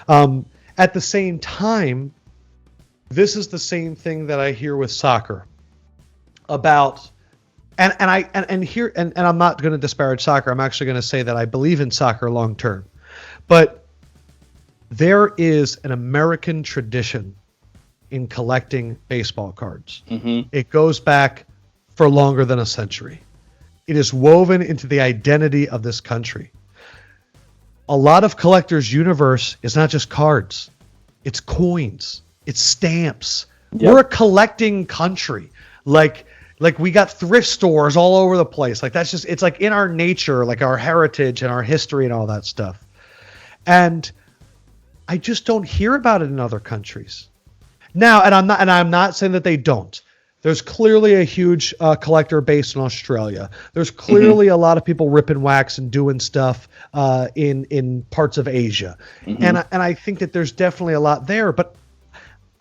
At the same time, this is the same thing that I hear with soccer about. And I'm not going to disparage soccer. I'm actually going to say that I believe in soccer long term. But there is an American tradition in collecting baseball cards. It goes back for longer than a century. It is woven into the identity of this country. A lot of collectors' universe is not just cards. It's coins. It's stamps. Yep. We're a collecting country. Like we got thrift stores all over the place. Like, that's just, it's like in our nature, like our heritage and our history and all that stuff. And I just don't hear about it in other countries. Now, and I'm not saying that they don't. There's clearly a huge collector base in Australia. There's clearly a lot of people ripping wax and doing stuff in parts of Asia. And I think that there's definitely a lot there, but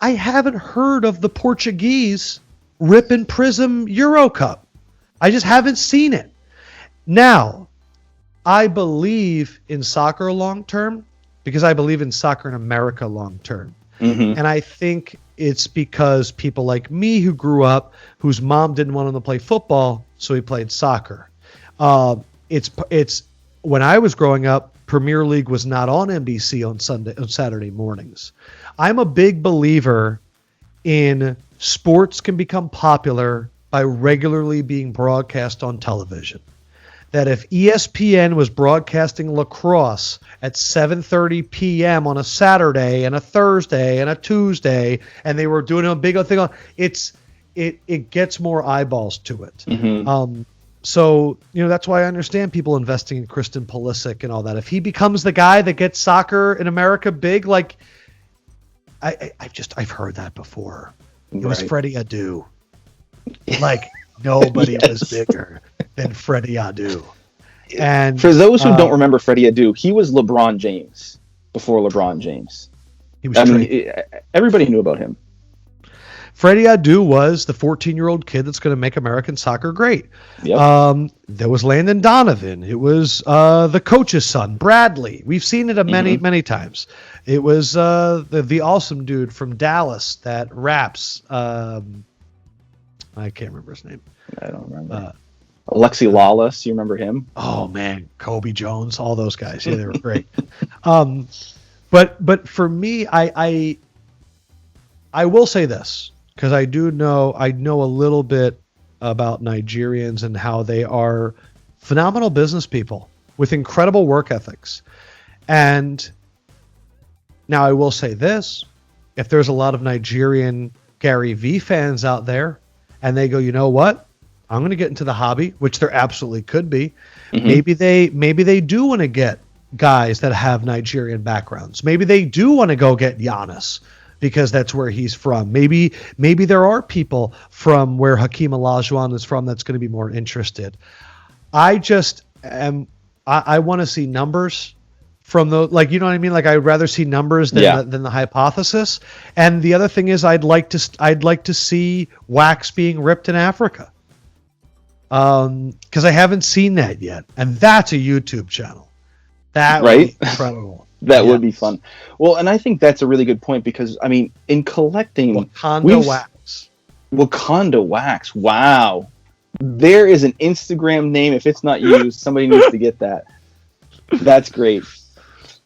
I haven't heard of the Portuguese ripping Prism Euro Cup. I just haven't seen it. Now, I believe in soccer long term because I believe in soccer in America long term. And I think it's because people like me who grew up, whose mom didn't want him to play football, so he played soccer. It's when I was growing up, Premier League was not on NBC on Saturday mornings. I'm a big believer in sports can become popular by regularly being broadcast on television. That if ESPN was broadcasting lacrosse at 7:30 p.m. on a Saturday and a Thursday and a Tuesday, and they were doing a big thing on it gets more eyeballs to it. So, that's why I understand people investing in Christian Pulisic and all that. If he becomes the guy that gets soccer in America big, like I've heard that before. It was Freddie Adu. Like, nobody was bigger than Freddie Adu. And for those who don't remember Freddie Adu, he was LeBron James before LeBron James. He was everybody knew about him. Freddie Adu was the 14-year-old kid that's going to make American soccer great. Yep. There was Landon Donovan. It was the coach's son, Bradley. We've seen it many times. It was the awesome dude from Dallas that raps. I can't remember his name. I don't remember. Alexi Lawless, you remember him? Oh man, Kobe Jones, all those guys. Yeah, they were great. But for me, I will say this, because I know a little bit about Nigerians and how they are phenomenal business people with incredible work ethics. And now I will say this, if there's a lot of Nigerian Gary Vee fans out there and they go, you know what, I'm going to get into the hobby, which there absolutely could be. Mm-hmm. Maybe they do want to get guys that have Nigerian backgrounds. Maybe they do want to go get Giannis because that's where he's from. Maybe there are people from where Hakeem Olajuwon is from that's going to be more interested. I want to see numbers from the, like, you know what I mean? Like, I'd rather see numbers than the hypothesis. And the other thing is I'd like to see wax being ripped in Africa. Because I haven't seen that yet. And that's a YouTube channel. That would be incredible. That would be fun. Well, and I think that's a really good point because, I mean, in collecting... Wakanda wax. Wakanda wax. Wow. There is an Instagram name. If it's not used, somebody needs to get that. That's great.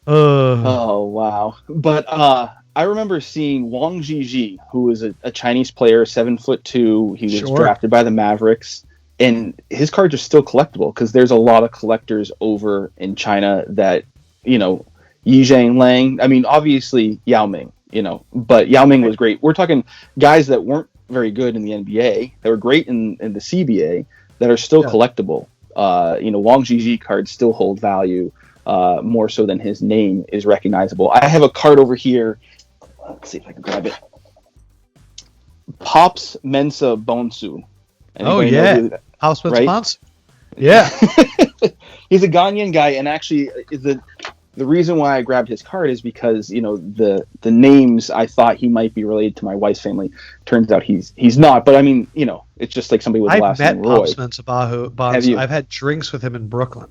Oh, wow. But I remember seeing Wang Jiji, who was a Chinese player, 7'2". He was drafted by the Mavericks. And his cards are still collectible because there's a lot of collectors over in China that, you know, Yizhang Lang. I mean, obviously Yao Ming, you know, but Yao Ming was great. We're talking guys that weren't very good in the NBA, that were great in the CBA, that are still collectible. You know, Wang Jiji cards still hold value more so than his name is recognizable. I have a card over here. Let's see if I can grab it. Pops Mensa Bonsu. Anybody House with sponsor. Yeah. He's a Ghanaian guy, and actually the reason why I grabbed his card is because, you know, the names, I thought he might be related to my wife's family. Turns out he's not. But I mean, you know, it's just like somebody with the last name Roy. I've met Pops Mensa. I've had drinks with him in Brooklyn.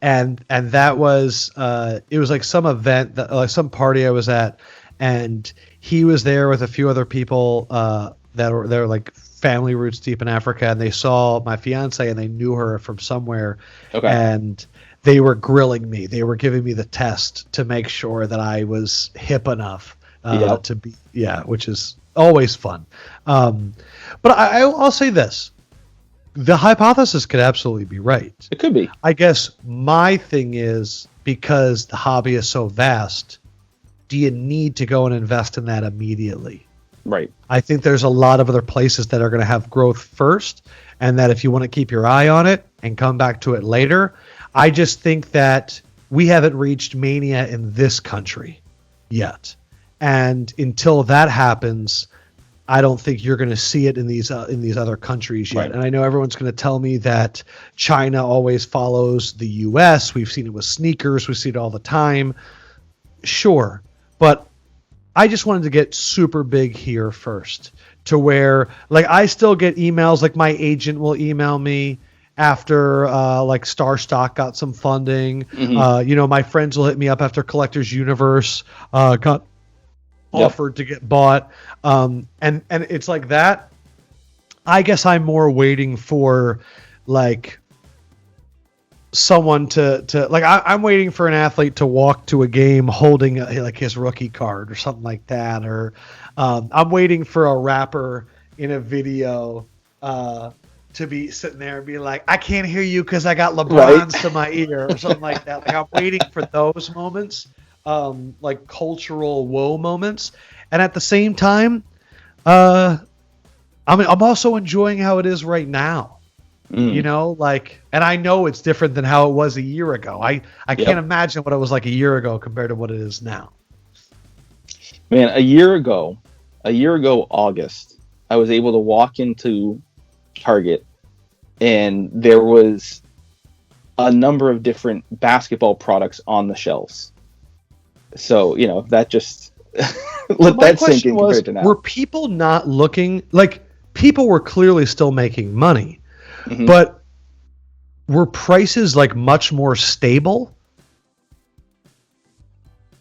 And that was it was like some event that, like some party I was at, and he was there with a few other people that were like family roots deep in Africa, and they saw my fiance and they knew her from somewhere. Okay. And they were grilling me. They were giving me the test to make sure that I was hip enough to be, which is always fun. But I'll say this. The hypothesis could absolutely be right. It could be. I guess my thing is, because the hobby is so vast, do you need to go and invest in that immediately? Right. I think there's a lot of other places that are going to have growth first, and that if you want to keep your eye on it and come back to it later, I just think that we haven't reached mania in this country yet. And until that happens, I don't think you're going to see it in these other countries yet. Right. And I know everyone's going to tell me that China always follows the U.S. We've seen it with sneakers. We see it all the time. Sure. But I just wanted to get super big here first, to where, like, I still get emails, like my agent will email me after like Star Stock got some funding. Mm-hmm. You know, my friends will hit me up after Collectors Universe got offered to get bought. And it's like that. I guess I'm more waiting for, like, someone to like, I'm waiting for an athlete to walk to a game holding like his rookie card or something like that, or I'm waiting for a rapper in a video to be sitting there and be like, I can't hear you because I got LeBron's to my ear, or something like that. Like, I'm waiting for those moments, like cultural whoa moments, and at the same time, I'm also enjoying how it is right now. You know, like, and I know it's different than how it was a year ago. I can't imagine what it was like a year ago compared to what it is now. Man, a year ago, August, I was able to walk into Target and there was a number of different basketball products on the shelves. So, you know, that just let that sink in compared to now. Were people not looking, like, people were clearly still making money. Mm-hmm. But were prices, like, much more stable?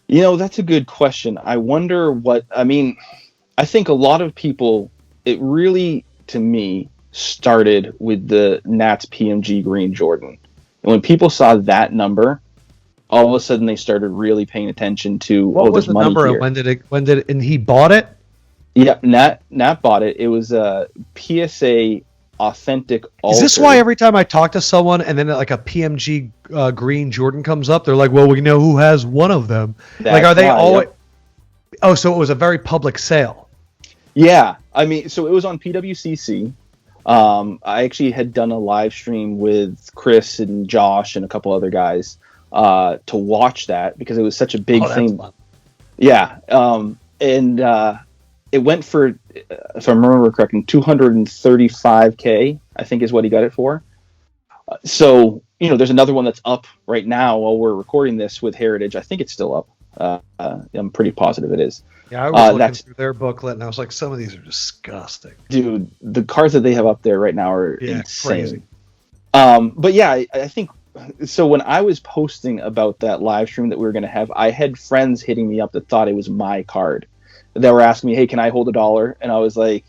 You know, that's a good question. I wonder what, I mean, I think a lot of people, it really, to me, started with the Nats PMG Green Jordan. And when people saw that number, all of a sudden they started really paying attention to, what was the number, and when did it, and he bought it? Yep, Nat bought it. It was a PSA authentic. Is this why every time I talk to someone and then like a PMG green Jordan comes up, they're like, "Well, we know who has one of them." Like, are they always? Yep. Oh, so it was a very public sale. Yeah, I mean, so it was on PWCC. I actually had done a live stream with Chris and Josh and a couple other guys to watch that because it was such a big thing. Fun. Yeah, and it went for, if I remember correctly, $235K, I think is what he got it for. So, there's another one that's up right now while we're recording this with Heritage. I think it's still up. I'm pretty positive it is. Yeah, I was looking through their booklet, and I was like, some of these are disgusting. Dude, the cards that they have up there right now are insane. Crazy. But yeah, I think, so when I was posting about that live stream that we were going to have, I had friends hitting me up that thought it was my card. They were asking me, "Hey, can I hold $1?" And I was like,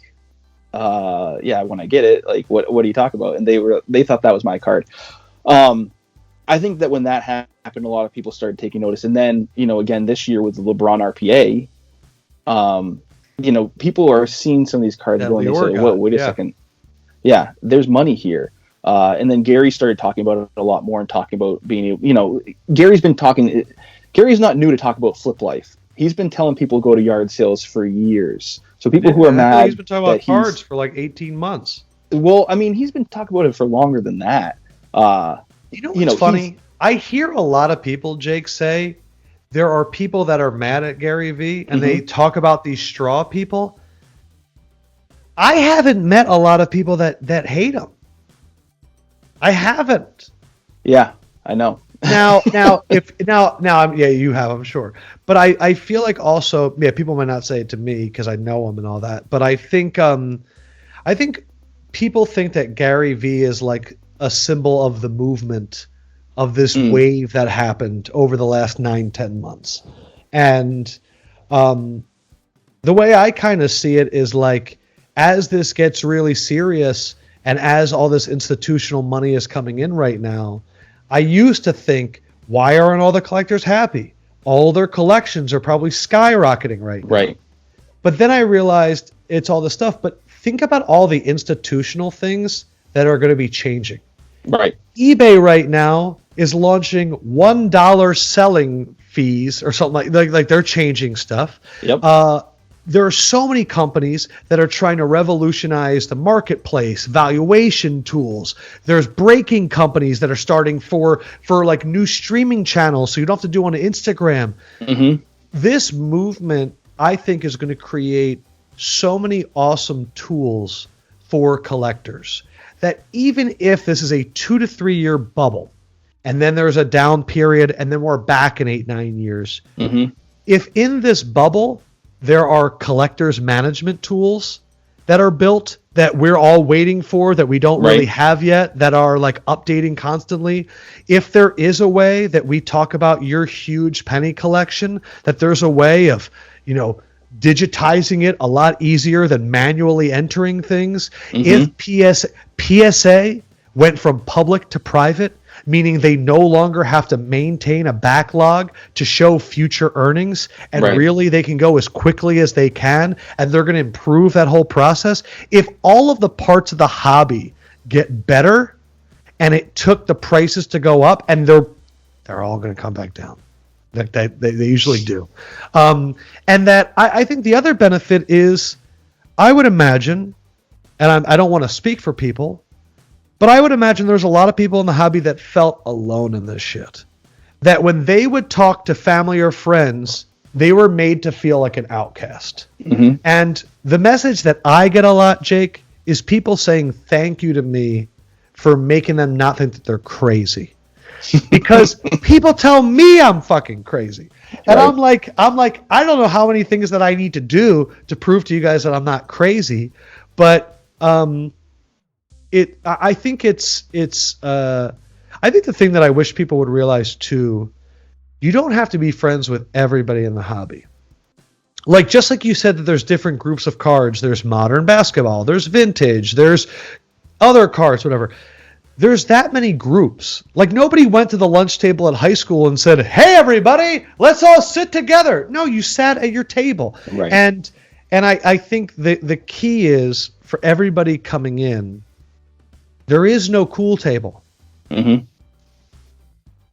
"Yeah, when I get it." Like, what do you talk about? And they thought that was my card. I think that when that happened, a lot of people started taking notice. And then, again, this year with the LeBron RPA, people are seeing some of these cards going and say, "Wait a second, yeah, there's money here." And then Gary started talking about it a lot more and talking about being, Gary's not new to talk about flip life. He's been telling people to go to yard sales for years. So people who are mad. He's been talking about cards for like 18 months. Well, I mean, he's been talking about it for longer than that. What's funny? I hear a lot of people, Jake, say there are people that are mad at Gary Vee and they talk about these straw people. I haven't met a lot of people that hate him. I haven't. Yeah, I know. Now, you have, I'm sure. But I feel like also, people might not say it to me because I know him and all that. But I think people think that Gary Vee is like a symbol of the movement of this wave that happened over the last 9-10 months. And the way I kind of see it is like, as this gets really serious and as all this institutional money is coming in right now, I used to think, why aren't all the collectors happy? All their collections are probably skyrocketing right now. Right. But then I realized it's all this stuff. But think about all the institutional things that are going to be changing. Right. eBay right now is launching $1 selling fees or something like they're changing stuff. Yep. There are so many companies that are trying to revolutionize the marketplace, valuation tools. There's breaking companies that are starting for like new streaming channels, so you don't have to do on Instagram. Mm-hmm. This movement, I think, is going to create so many awesome tools for collectors that even if this is a 2 to 3 year bubble, and then there's a down period, and then we're back in 8-9 years, if in this bubble there are collectors management tools that are built that we're all waiting for that we don't really have yet, that are like updating constantly. If there is a way that we talk about your huge penny collection, that there's a way of, digitizing it a lot easier than manually entering things. If PSA went from public to private, meaning they no longer have to maintain a backlog to show future earnings, and really they can go as quickly as they can, and they're going to improve that whole process. If all of the parts of the hobby get better and it took the prices to go up, and they're all going to come back down. They usually do. And that I think the other benefit is, I would imagine, and I don't want to speak for people, but I would imagine there's a lot of people in the hobby that felt alone in this shit. That when they would talk to family or friends, they were made to feel like an outcast. And the message that I get a lot, Jake, is people saying thank you to me for making them not think that they're crazy. Because people tell me I'm fucking crazy. And I'm like, I don't know how many things that I need to do to prove to you guys that I'm not crazy. But I think I think the thing that I wish people would realize too, you don't have to be friends with everybody in the hobby. Like, just like you said that there's different groups of cards, there's modern basketball, there's vintage, there's other cards, whatever. There's that many groups. Like, nobody went to the lunch table at high school and said, "Hey everybody, let's all sit together." No, you sat at your table. And And I think the key is for everybody coming in, there is no cool table. Mm-hmm.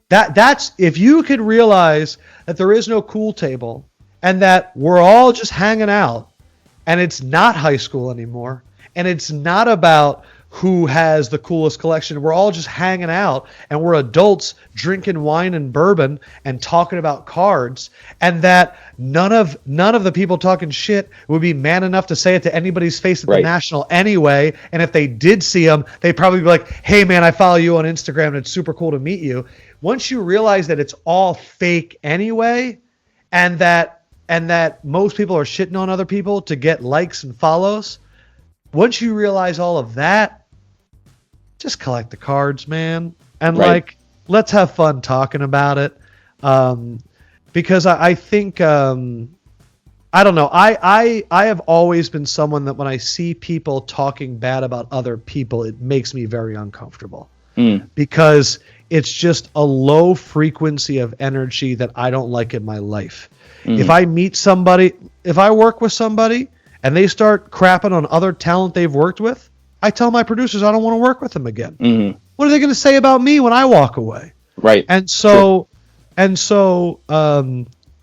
That's if you could realize that there is no cool table and that we're all just hanging out and it's not high school anymore and it's not about who has the coolest collection. We're all just hanging out and we're adults drinking wine and bourbon and talking about cards, and that none of the people talking shit would be man enough to say it to anybody's face at the National anyway. And if they did see them, they'd probably be like, hey man, I follow you on Instagram and it's super cool to meet you. Once you realize that it's all fake anyway, and that most people are shitting on other people to get likes and follows, once you realize all of that, just collect the cards, man. And like, let's have fun talking about it. Because I think, I don't know. I have always been someone that when I see people talking bad about other people, it makes me very uncomfortable. Because it's just a low frequency of energy that I don't like in my life. If I meet somebody, if I work with somebody and they start crapping on other talent they've worked with, I tell my producers I don't want to work with them again. What are they going to say about me when I walk away? Right. And so,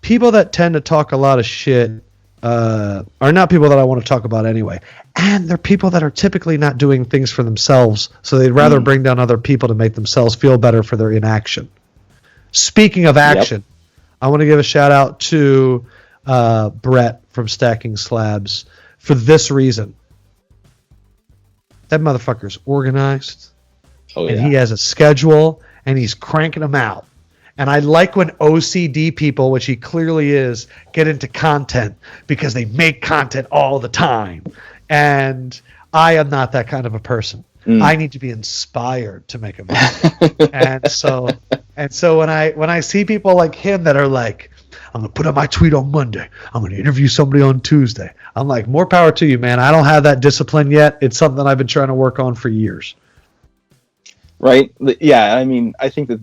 people that tend to talk a lot of shit are not people that I want to talk about anyway. And they're people that are typically not doing things for themselves, so they'd rather bring down other people to make themselves feel better for their inaction. Speaking of action, I want to give a shout out to Brett from Stacking Slabs for this reason. That motherfucker's organized, and he has a schedule, and he's cranking them out. And I like when OCD people, which he clearly is, get into content because they make content all the time. And I am not that kind of a person. I need to be inspired to make a movie. and so when I see people like him that are like, I'm going to put up my tweet on Monday, I'm going to interview somebody on Tuesday, I'm like, more power to you, man. I don't have that discipline yet. It's something I've been trying to work on for years. Right. Yeah. I mean, I think that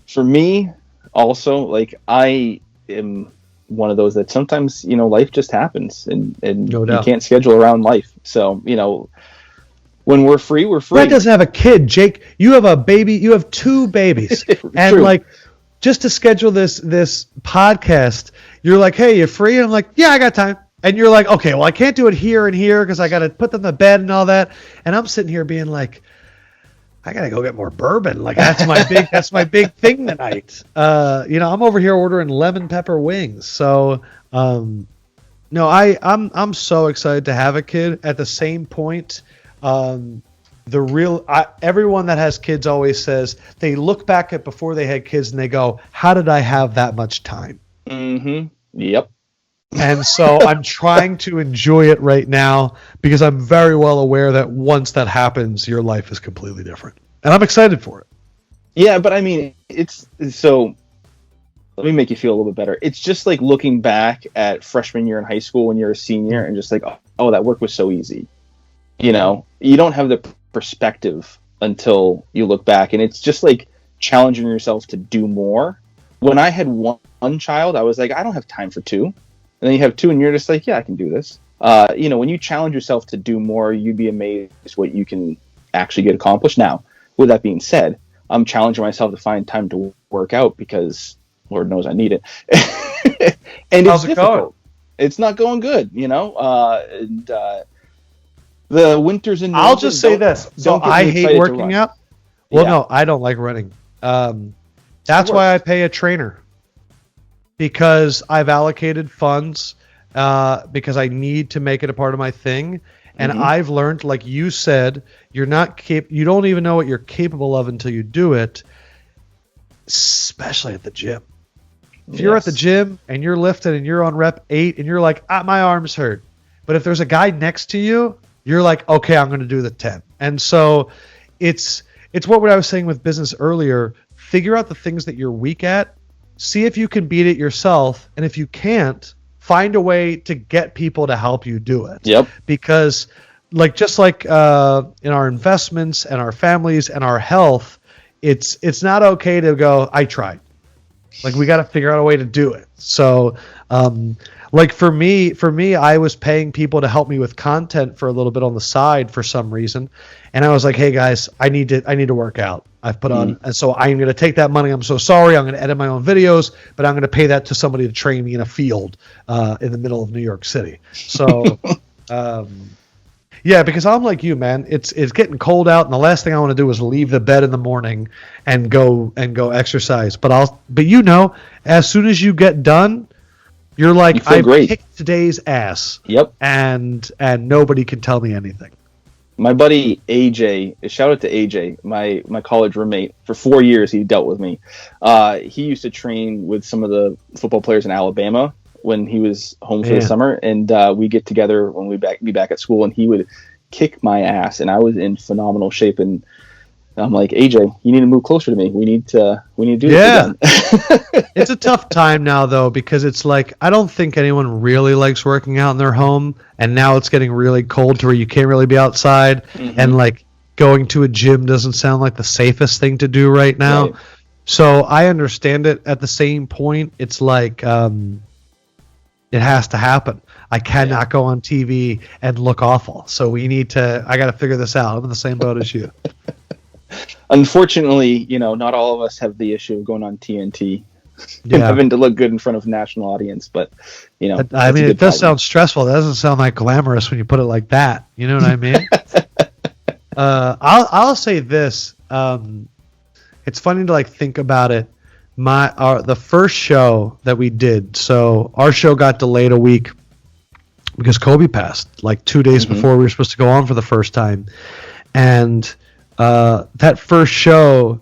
for me also, like, I am one of those that sometimes, life just happens and you can't schedule around life. So, when we're free, we're free. Brett doesn't have a kid, Jake. You have a baby. You have 2 babies. And like, just to schedule this podcast, you're like, hey, you free? And I'm like, yeah, I got time. And you're like, okay, well, I can't do it here and here because I got to put them to bed and all that. And I'm sitting here being like, I got to go get more bourbon. Like, that's my big thing tonight. I'm over here ordering lemon pepper wings. So, no, I'm so excited to have a kid. At the same point, everyone that has kids always says they look back at before they had kids and they go, how did I have that much time? Yep. And so I'm trying to enjoy it right now because I'm very well aware that once that happens, your life is completely different. And I'm excited for it. Yeah, but I mean, it's so let me make you feel a little bit better. It's just like looking back at freshman year in high school when you're a senior and just like, oh, that work was so easy. You don't have the perspective until you look back, and it's just like challenging yourself to do more. When I had one child, I was like, I don't have time for 2. And then you have 2 and you're just like, yeah, I can do this. When you challenge yourself to do more, you'd be amazed what you can actually get accomplished. Now, with that being said, I'm challenging myself to find time to work out because Lord knows I need it. And how's it's it difficult. going? It's not going good, and the winters in I'll just say this. So I hate working out. Well, no, I don't like running. That's why I pay a trainer. Because I've allocated funds because I need to make it a part of my thing. And I've learned, like you said, you don't even know what you're capable of until you do it, especially at the gym. If you're at the gym and you're lifting and you're on rep 8 and you're like, my arms hurt. But if there's a guy next to you, you're like, okay, I'm going to do the 10. And so it's what I was saying with business earlier. Figure out the things that you're weak at. See if you can beat it yourself. And if you can't, find a way to get people to help you do it. Yep. Because just like in our investments and our families and our health, it's not okay to go, I tried. Like we got to figure out a way to do it. So, like for me, I was paying people to help me with content for a little bit on the side for some reason, and I was like, "Hey guys, I need to work out. I've put on, and so I'm going to take that money. I'm so sorry. I'm going to edit my own videos, but I'm going to pay that to somebody to train me in a field in the middle of New York City." So, yeah, because I'm like you, man. It's getting cold out, and the last thing I want to do is leave the bed in the morning and go exercise. But as soon as you get done, you're like, I kicked today's ass. Yep. And nobody can tell me anything. My buddy AJ, shout out to AJ, my college roommate. For 4 years, he dealt with me. He used to train with some of the football players in Alabama when he was home for the summer, and we get together when we be back at school, and he would kick my ass, and I was in phenomenal shape. And I'm like, AJ, you need to move closer to me. We need to do this again. It's a tough time now, though, because it's like I don't think anyone really likes working out in their home, and now it's getting really cold to where you can't really be outside, and like going to a gym doesn't sound like the safest thing to do right now. Right. So I understand it. At the same point, it's like it has to happen. I cannot go on TV and look awful. So I got to figure this out. I'm in the same boat as you. Unfortunately, not all of us have the issue of going on TNT and having to look good in front of a national audience. But, I mean, it does sound stressful. It doesn't sound like glamorous when you put it like that. You know what I mean? I'll say this. It's funny to like think about it. The first show that we did, so our show got delayed a week because Kobe passed like 2 days before we were supposed to go on for the first time. And that first show,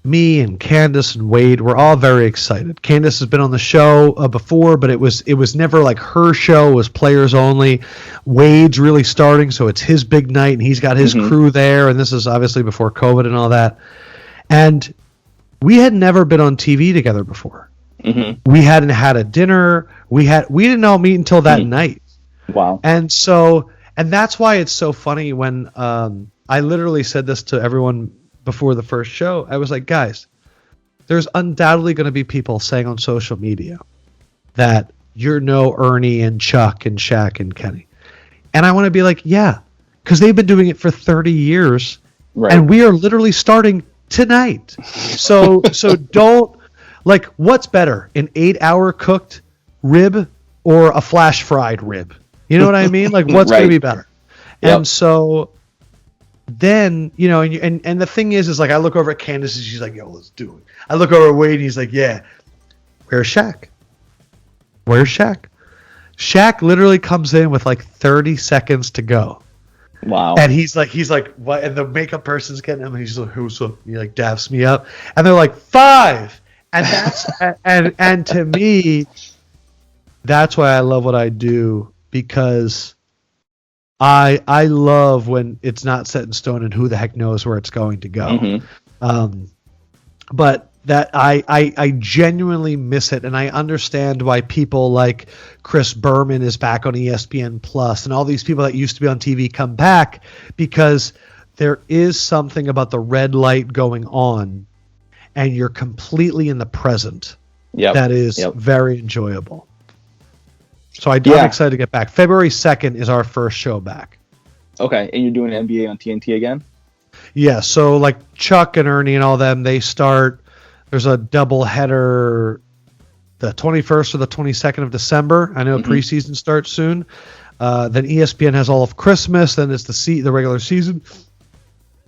me and Candace and Wade were all very excited. Candace has been on the show before, but it was never like her show. It was players only. Wade's really starting, so it's his big night, and he's got his crew there, and this is obviously before COVID and all that. And we had never been on TV together before. We hadn't had a dinner. We didn't all meet until that night. Wow. And that's why it's so funny when I literally said this to everyone before the first show. I was like, guys, there's undoubtedly going to be people saying on social media that you're no Ernie and Chuck and Shaq and Kenny. And I want to be like, yeah, because they've been doing it for 30 years. Right. And we are literally starting tonight. So don't, like, what's better, an 8-hour cooked rib or a flash fried rib? You know what I mean? Like, what's going to be better? Yep. And so then, and the thing is like, I look over at Candace and she's like, yo, let's do it. I look over at Wade and he's like, yeah, where's Shaq? Shaq literally comes in with like 30 seconds to go. Wow. And he's like, what? And the makeup person's getting him and he's like, who's up? He like daps me up. And they're like, 5. And that's, and to me, that's why I love what I do, because I love when it's not set in stone and who the heck knows where it's going to go. But that I genuinely miss it, and I understand why people like Chris Berman is back on ESPN Plus and all these people that used to be on TV come back, because there is something about the red light going on and you're completely in the present. That is very enjoyable. So I'm excited to get back. February 2nd is our first show back. Okay, and you're doing NBA on TNT again? Yeah, so like Chuck and Ernie and all them, they start. There's a double header the 21st or the 22nd of December. I know preseason starts soon. Then ESPN has all of Christmas. Then it's the regular season.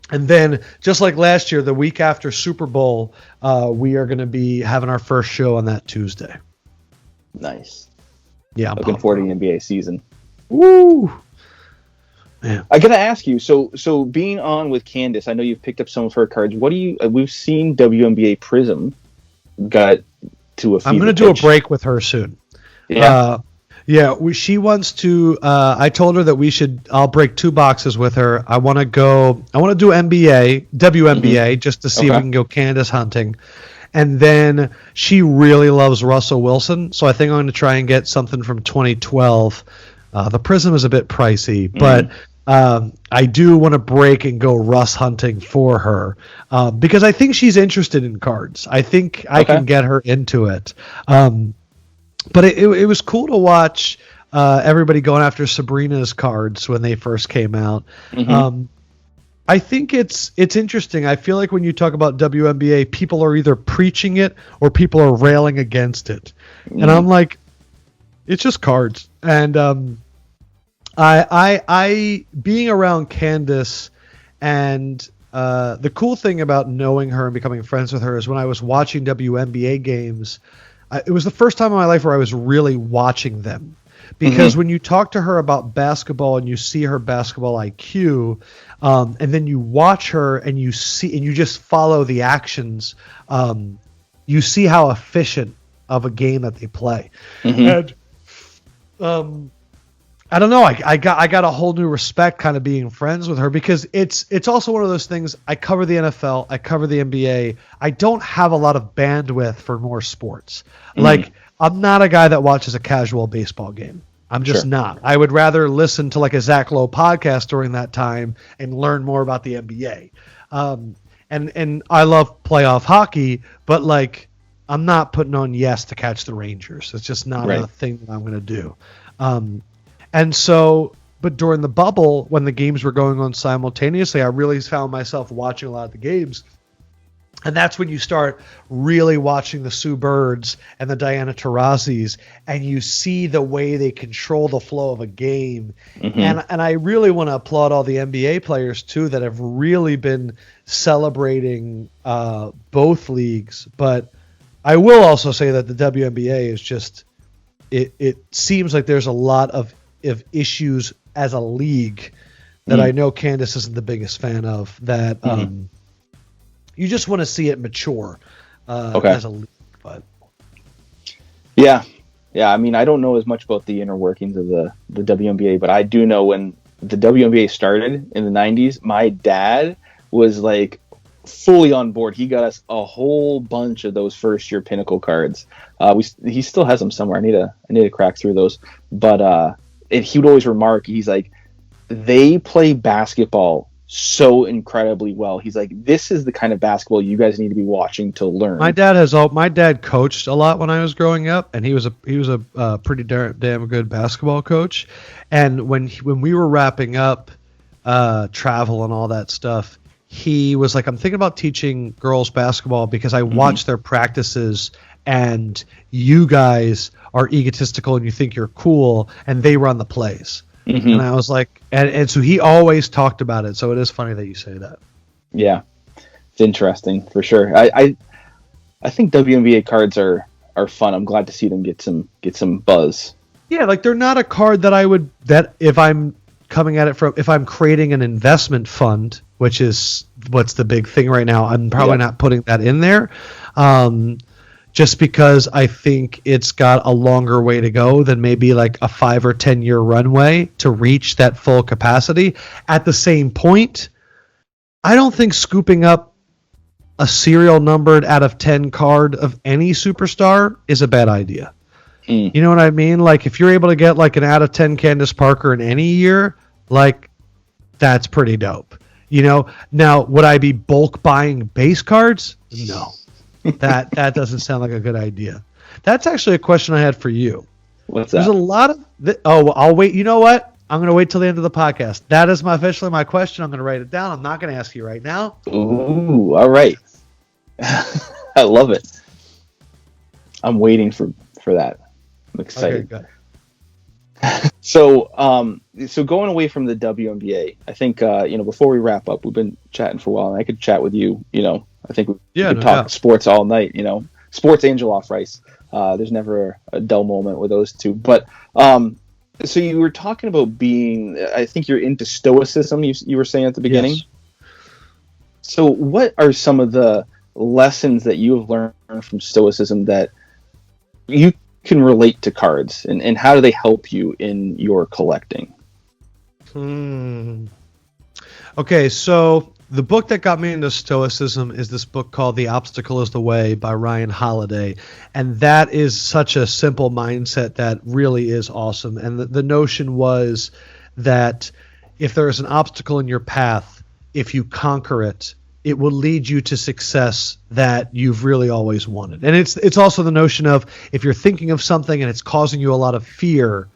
And then, just like last year, the week after Super Bowl, we are going to be having our first show on that Tuesday. Nice. Yeah, I'm looking forward to the NBA season. Woo! Man. I gotta ask you. So being on with Candace, I know you've picked up some of her cards. What do you? We've seen WNBA Prism got to a fever I'm going to do a break with her soon. Yeah. She wants to. I told her that I'll break 2 boxes with her. I want to do WNBA, just to see if we can go Candace hunting. And then she really loves Russell Wilson, so I think I'm going to try and get something from 2012. The Prism is a bit pricey, but I do want to break and go Russ hunting for her because I think she's interested in cards. I think I can get her into it. But it was cool to watch everybody going after Sabrina's cards when they first came out. Mm-hmm. I think it's interesting. I feel like when you talk about WNBA, people are either preaching it or people are railing against it. Mm-hmm. And I'm like, it's just cards. And I being around Candace, and the cool thing about knowing her and becoming friends with her is when I was watching WNBA games, it was the first time in my life where I was really watching them. Because when you talk to her about basketball and you see her basketball IQ, and then you watch her and you just follow the actions, you see how efficient of a game that they play. Mm-hmm. And I don't know, I got a whole new respect kind of being friends with her, because it's also one of those things. I cover the NFL, I cover the NBA. I don't have a lot of bandwidth for more sports. Mm-hmm. Like, I'm not a guy that watches a casual baseball game. I'm just not. I would rather listen to like a Zach Lowe podcast during that time and learn more about the NBA. And I love playoff hockey, but like, I'm not putting on Yes to catch the Rangers. It's just not a thing that I'm going to do. And so, but during the bubble, when the games were going on simultaneously, I really found myself watching a lot of the games. And that's when you start really watching the Sue Birds and the Diana Taurasi's, and you see the way they control the flow of a game. Mm-hmm. And I really want to applaud all the NBA players, too, that have really been celebrating both leagues. But I will also say that the WNBA is just, it seems like there's a lot of issues as a league that I know Candace isn't the biggest fan of, that you just want to see it mature as a league. But yeah, I mean, I don't know as much about the inner workings of the WNBA, but I do know when the WNBA started in the 90s, my dad was like fully on board. He got us a whole bunch of those first year Pinnacle cards. He still has them somewhere. I need to crack through those. But he would always remark, he's like, they play basketball so incredibly well. He's like, this is the kind of basketball you guys need to be watching to learn. My dad coached a lot when I was growing up, and he was a pretty damn good basketball coach. And when we were wrapping up travel and all that stuff, he was like, I'm thinking about teaching girls basketball because I watch their practices, and you guys are egotistical and you think you're cool, and they run the plays. Mm-hmm. And I was like, and so he always talked about it. So it is funny that you say that. Yeah, it's interesting for sure. I think WNBA cards are fun. I'm glad to see them get some buzz. Yeah, like they're not a card that if I'm coming at it from, if I'm creating an investment fund, which is what's the big thing right now, I'm probably not putting that in there. Just because I think it's got a longer way to go than maybe like a 5 or 10 year runway to reach that full capacity. At the same point, I don't think scooping up a serial numbered out of 10 card of any superstar is a bad idea. You know what I mean? Like, if you're able to get like an out of 10 Candace Parker in any year, like, that's pretty dope. You know, now would I be bulk buying base cards? No. That doesn't sound like a good idea. That's actually a question I had for you. What's that? There's a lot of I'll wait. You know what? I'm going to wait till the end of the podcast. That is officially my question. I'm going to write it down. I'm not going to ask you right now. Ooh, all right. I love it. I'm waiting for that. I'm excited. Okay, good. So going away from the WNBA, I think before we wrap up, we've been chatting for a while, and I could chat with you. I think we could talk sports all night. Sports Angel off Rice. There's never a dull moment with those two. But so you were talking about being, I think you're into stoicism. You were saying at the beginning. Yes. So what are some of the lessons that you have learned from stoicism that you can relate to cards, and how do they help you in your collecting? Okay, so the book that got me into stoicism is this book called The Obstacle is the Way by Ryan Holiday. And that is such a simple mindset that really is awesome. And the notion was that if there is an obstacle in your path, if you conquer it, it will lead you to success that you've really always wanted. And it's also the notion of, if you're thinking of something and it's causing you a lot of fear,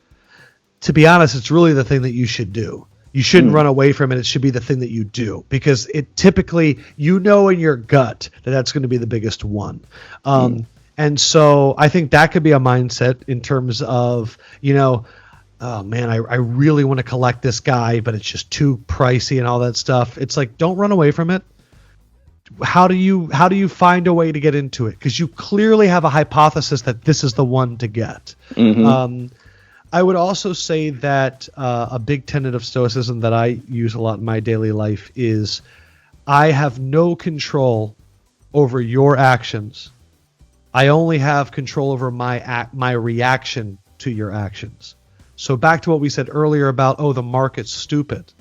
to be honest, it's really the thing that you should do. You shouldn't run away from it. It should be the thing that you do, because it typically, in your gut that that's going to be the biggest one. And so I think that could be a mindset in terms of, oh man, I really want to collect this guy, but it's just too pricey and all that stuff. It's like, don't run away from it. How do you find a way to get into it? Because you clearly have a hypothesis that this is the one to get. I would also say that a big tenet of Stoicism that I use a lot in my daily life is, I have no control over your actions. I only have control over my reaction to your actions. So back to what we said earlier about, the market's stupid.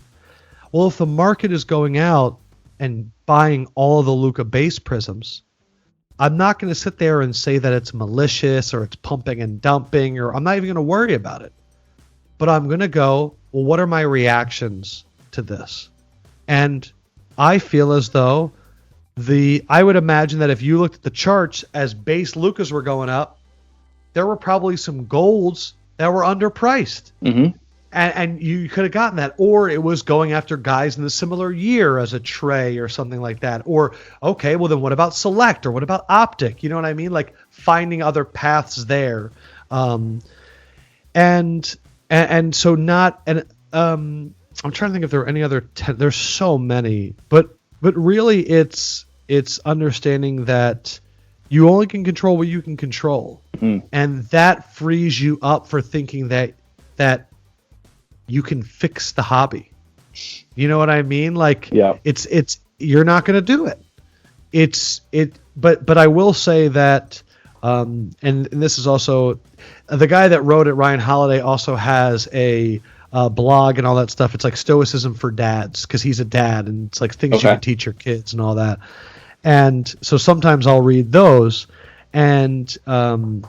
Well, if the market is going out and buying all of the Luka base prisms, I'm not going to sit there and say that it's malicious or it's pumping and dumping, or I'm not even going to worry about it. But I'm going to go, well, what are my reactions to this? And I feel as though I would imagine that if you looked at the charts as base Lukas were going up, there were probably some golds that were underpriced. And you could have gotten that. Or it was going after guys in the similar year as a Trey or something like that. Or, okay, well then what about Select? Or what about Optic? You know what I mean? Like finding other paths there. I'm trying to think if there are any other, there's so many, but really it's understanding that you only can control what you can control. And that frees you up for thinking that you can fix the hobby. You know what I mean? Like, it's you're not going to do it. But I will say that, and this is also, the guy that wrote it, Ryan Holiday, also has a blog and all that stuff. It's like Stoicism for Dads, because he's a dad, and it's like things you can teach your kids and all that. And so sometimes I'll read those, and man,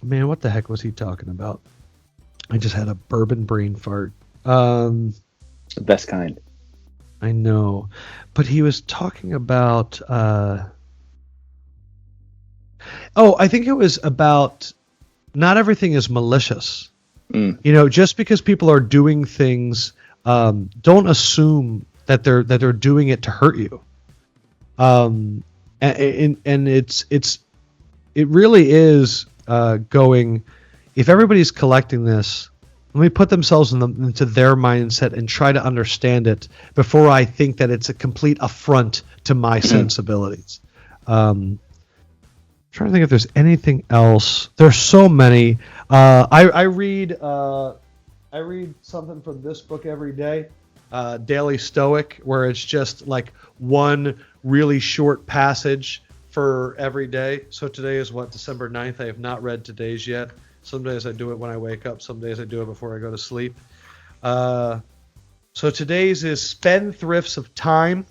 what the heck was he talking about? I just had a bourbon brain fart. The best kind. I know, but he was talking about. I think it was about, not everything is malicious. Just because people are doing things, don't assume that they're doing it to hurt you. And it really is going, if everybody's collecting this, let me put themselves into their mindset and try to understand it before I think that it's a complete affront to my sensibilities. Trying to think if there's anything else. There's so many. I read something from this book every day, Daily Stoic, where it's just like one really short passage for every day. So today is December 9th. I have not read today's yet. Some days I do it when I wake up. Some days I do it before I go to sleep. So today's is Spendthrifts of Time.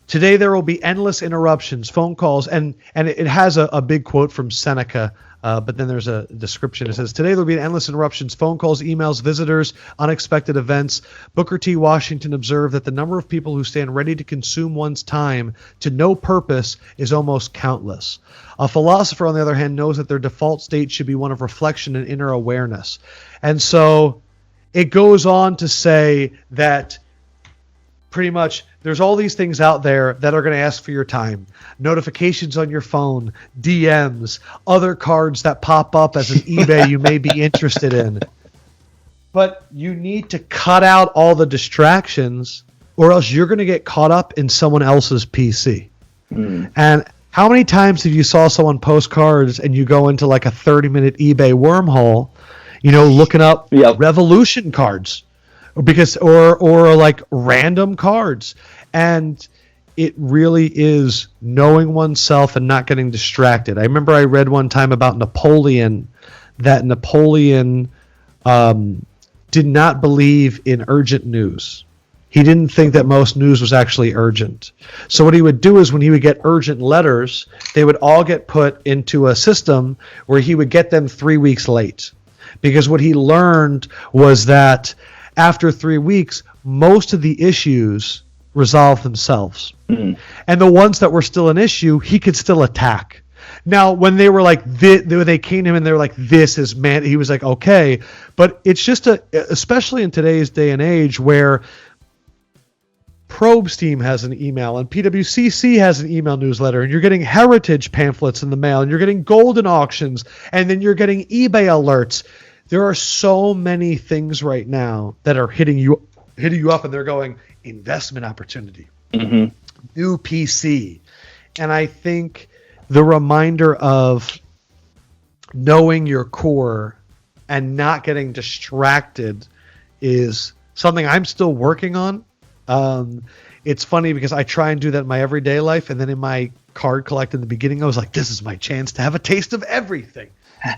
Today there will be endless interruptions, phone calls, and it has a big quote from Seneca, but then there's a description. It says, today there will be endless interruptions, phone calls, emails, visitors, unexpected events. Booker T. Washington observed that the number of people who stand ready to consume one's time to no purpose is almost countless. A philosopher, on the other hand, knows that their default state should be one of reflection and inner awareness. And so it goes on to say that pretty much there's all these things out there that are going to ask for your time. Notifications on your phone, DMs, other cards that pop up as an eBay you may be interested in. But you need to cut out all the distractions, or else you're going to get caught up in someone else's PC. And how many times have you saw someone post cards and you go into like a 30-minute eBay wormhole, looking up Revolution cards? Because or like random cards, and it really is knowing oneself and not getting distracted. I remember I read one time about Napoleon, that Napoleon did not believe in urgent news. He didn't think that most news was actually urgent. So what he would do is, when he would get urgent letters, they would all get put into a system where he would get them 3 weeks late. Because what he learned was that after 3 weeks, most of the issues resolve themselves. And the ones that were still an issue, he could still attack. Now, when they were like, they came to him and they were like, this is man, he was like, okay. But it's just especially in today's day and age where Probe's team has an email and PWCC has an email newsletter, and you're getting heritage pamphlets in the mail, and you're getting golden auctions, and then you're getting eBay alerts. There are so many things right now that are hitting you up, and they're going, investment opportunity, new PC. And I think the reminder of knowing your core and not getting distracted is something I'm still working on. It's funny because I try and do that in my everyday life, and then in my card collect in the beginning, I was like, this is my chance to have a taste of everything.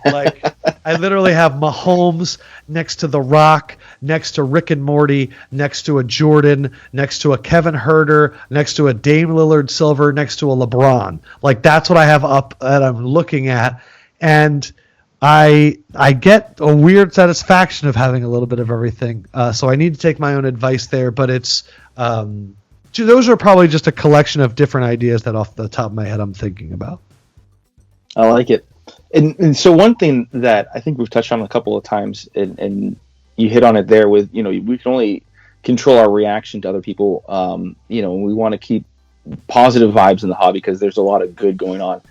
Like, I literally have Mahomes next to The Rock, next to Rick and Morty, next to a Jordan, next to a Kevin Herter, next to a Dame Lillard Silver, next to a LeBron. Like, that's what I have up that I'm looking at. And I get a weird satisfaction of having a little bit of everything. So I need to take my own advice there, but it's those are probably just a collection of different ideas that off the top of my head I'm thinking about. I like it. And so one thing that I think we've touched on a couple of times, and you hit on it there with, we can only control our reaction to other people. We want to keep positive vibes in the hobby because there's a lot of good going on.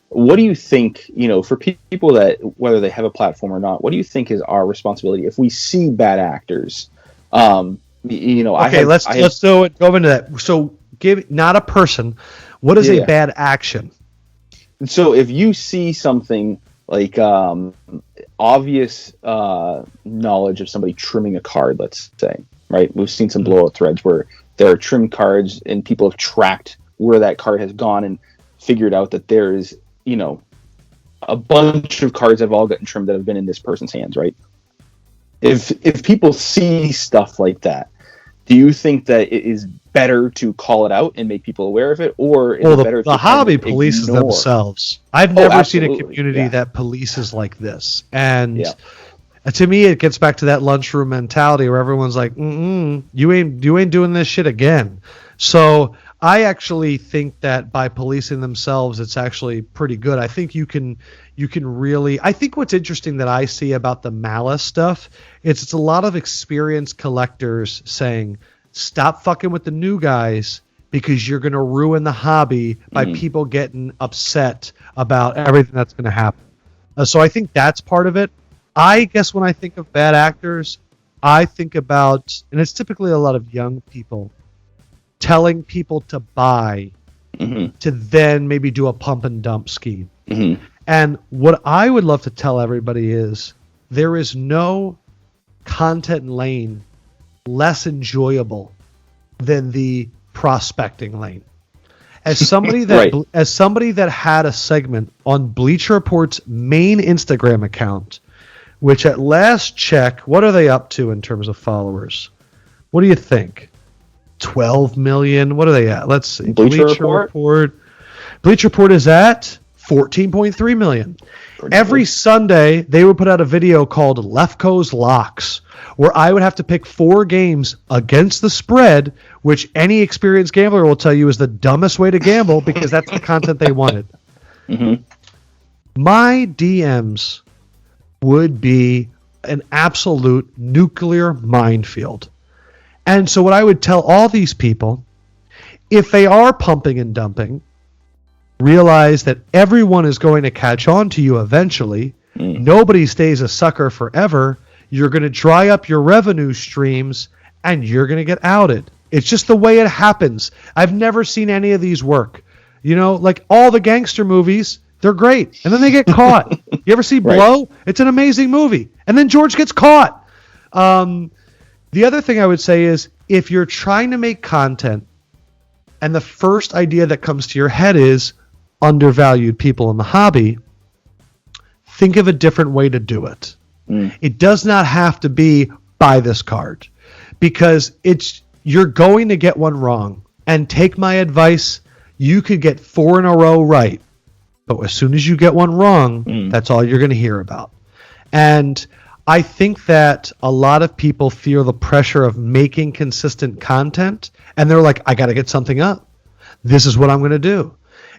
What do you think, for people that, whether they have a platform or not, what do you think is our responsibility if we see bad actors? Okay, let's go into that. So not a person. What is a bad action? So if you see something like obvious knowledge of somebody trimming a card, let's say, right? We've seen some blowout threads where there are trimmed cards and people have tracked where that card has gone and figured out that there is, a bunch of cards that have all gotten trimmed that have been in this person's hands, right? If people see stuff like that, do you think that it is better to call it out and make people aware of it, or is it better the hobby polices themselves? I've never seen a community that polices like this, and to me, it gets back to that lunchroom mentality where everyone's like, "You ain't doing this shit again." So I actually think that by policing themselves, it's actually pretty good. I think you can really. I think what's interesting that I see about the malice stuff is it's a lot of experienced collectors saying, stop fucking with the new guys because you're going to ruin the hobby by people getting upset about everything that's going to happen. So I think that's part of it. I guess when I think of bad actors, I think about, and it's typically a lot of young people, telling people to buy to then maybe do a pump and dump scheme. And what I would love to tell everybody is there is no content lane less enjoyable than the prospecting lane. As somebody that as somebody that had a segment on Bleacher Report's main Instagram account, which at last check, what are they up to in terms of followers? What do you think? 12 million? What are they at? Let's see. Bleacher Report. Bleacher Report is at 14.3 million. Every Sunday, they would put out a video called Lefkoe's Locks, where I would have to pick 4 games against the spread, which any experienced gambler will tell you is the dumbest way to gamble because that's the content they wanted. My DMs would be an absolute nuclear minefield. And so what I would tell all these people, if they are pumping and dumping, realize that everyone is going to catch on to you eventually. Nobody stays a sucker forever. You're going to dry up your revenue streams and you're going to get outed. It's just the way it happens. I've never seen any of these work. Like all the gangster movies, they're great. And then they get caught. You ever see Blow? It's an amazing movie. And then George gets caught. The other thing I would say is if you're trying to make content and the first idea that comes to your head is undervalued people in the hobby, think of a different way to do it. It does not have to be buy this card because you're going to get one wrong. And take my advice, you could get 4 in a row right, but as soon as you get one wrong, that's all you're going to hear about. And I think that a lot of people feel the pressure of making consistent content, and they're like, I got to get something up. This is what I'm going to do.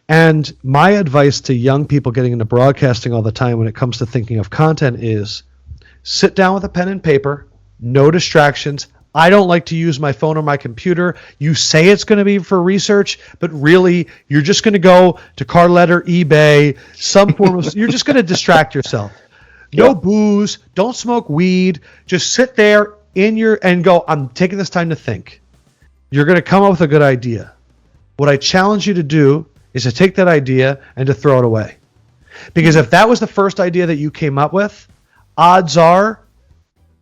And my advice to young people getting into broadcasting all the time when it comes to thinking of content is sit down with a pen and paper, no distractions. I don't like to use my phone or my computer. You say it's going to be for research, but really you're just going to go to Carletter, eBay, some form of, you're just going to distract yourself. No booze, don't smoke weed. Just sit there and go, I'm taking this time to think. You're going to come up with a good idea. What I challenge you to do is to take that idea and to throw it away. Because if that was the first idea that you came up with, odds are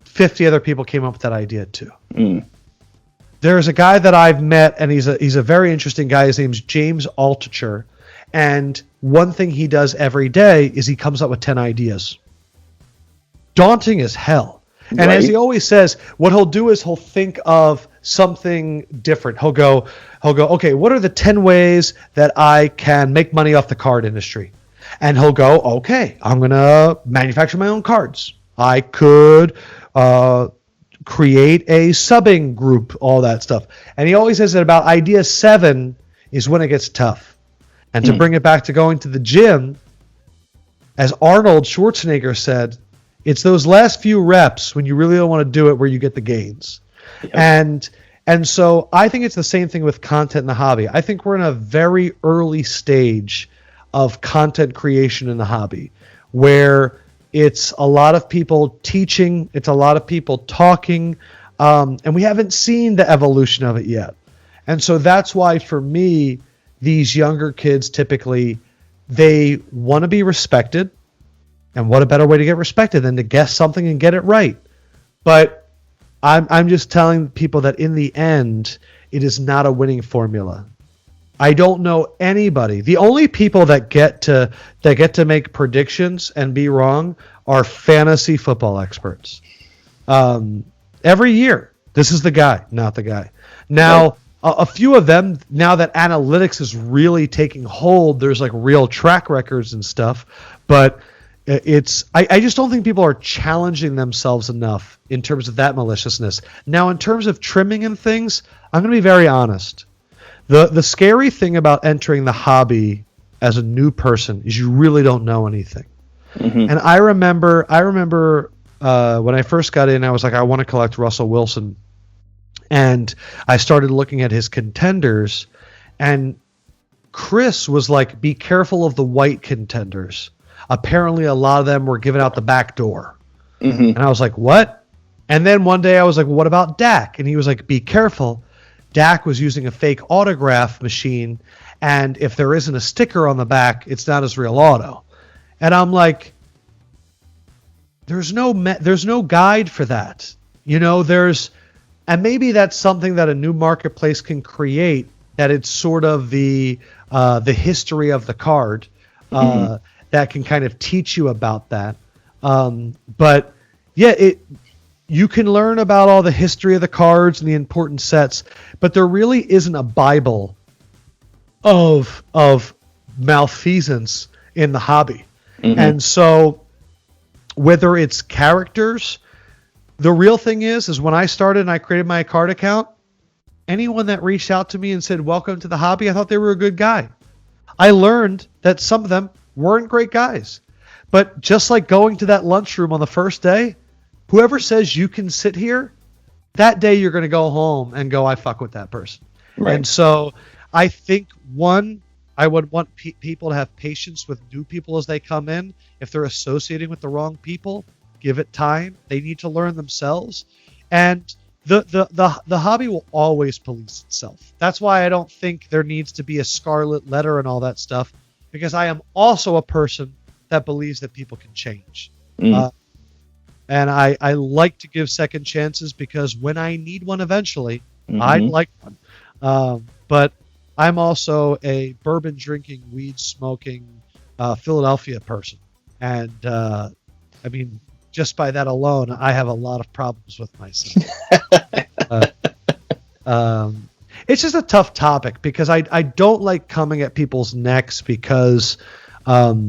50 other people came up with that idea too. There's a guy that I've met, and he's a very interesting guy. His name's James Altucher. And one thing he does every day is he comes up with 10 ideas. Daunting as hell. And as he always says, what he'll do is he'll think of something different. He'll go, okay, what are the 10 ways that I can make money off the card industry? And he'll go, okay, I'm going to manufacture my own cards. I could create a subbing group, all that stuff. And he always says that about idea 7 is when it gets tough. And to bring it back to going to the gym, as Arnold Schwarzenegger said, it's those last few reps when you really don't want to do it where you get the gains. Yep. And so I think it's the same thing with content in the hobby. I think we're in a very early stage of content creation in the hobby where it's a lot of people teaching, it's a lot of people talking, and we haven't seen the evolution of it yet. And so that's why for me, these younger kids typically, they want to be respected. And what a better way to get respected than to guess something and get it right. But I'm just telling people that in the end, it is not a winning formula. I don't know anybody. The only people that get to make predictions and be wrong are fantasy football experts. Every year, this is the guy, not the guy. Now, a few of them, now that analytics is really taking hold, there's like real track records and stuff, but I just don't think people are challenging themselves enough in terms of that maliciousness. Now, in terms of trimming and things, I'm going to be very honest. The scary thing about entering the hobby as a new person is you really don't know anything. Mm-hmm. And I remember when I first got in, I was like, I want to collect Russell Wilson. And I started looking at his contenders, and Chris was like, be careful of the white contenders. Apparently, a lot of them were given out the back door. Mm-hmm. And I was like, what? And then one day I was like, well, what about Dak? And he was like, be careful. Dak was using a fake autograph machine, and if there isn't a sticker on the back, it's not his real auto. And I'm like, there's no guide for that. And maybe that's something that a new marketplace can create, that it's sort of the history of the card. That can kind of teach you about that. But yeah, you can learn about all the history of the cards and the important sets, but there really isn't a Bible of malfeasance in the hobby. Mm-hmm. And so whether it's characters, the real thing is when I started and I created my card account, anyone that reached out to me and said, welcome to the hobby, I thought they were a good guy. I learned that some of them weren't great guys. But just like going to that lunchroom on the first day, whoever says you can sit here, that day you're going to go home and go, I fuck with that person. Right. And so I think, I would want people to have patience with new people as they come in. If they're associating with the wrong people, give it time. They need to learn themselves. And the hobby will always police itself. That's why I don't think there needs to be a scarlet letter and all that stuff, because I am also a person that believes that people can change. And I like to give second chances, because when I need one eventually, I'd like one. But I'm also a bourbon drinking, weed smoking Philadelphia person. And I mean, just by that alone, I have a lot of problems with myself. It's just a tough topic, because I don't like coming at people's necks, because there's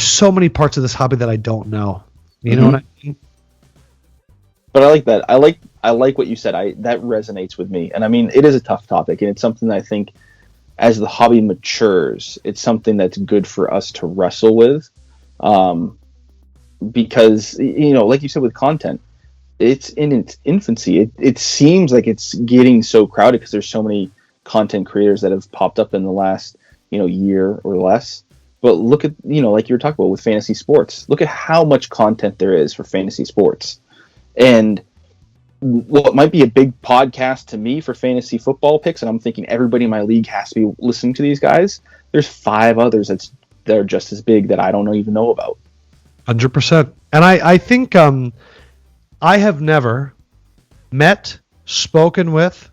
so many parts of this hobby that I don't know. You know what I mean? But I like that. I like what you said. That resonates with me. And I mean, it is a tough topic, and it's something that I think as the hobby matures, it's something that's good for us to wrestle with. Because, you know, like you said with content, it's in its infancy. It seems like it's getting so crowded because there's so many content creators that have popped up in the last, you know, year or less. But look at, you know, like you were talking about with fantasy sports, look at how much content there is for fantasy sports. And what might be a big podcast to me for fantasy football picks, and I'm thinking everybody in my league has to be listening to these guys, there's 5 others that are just as big that I don't even know about. 100%. And I think I have never met, spoken with,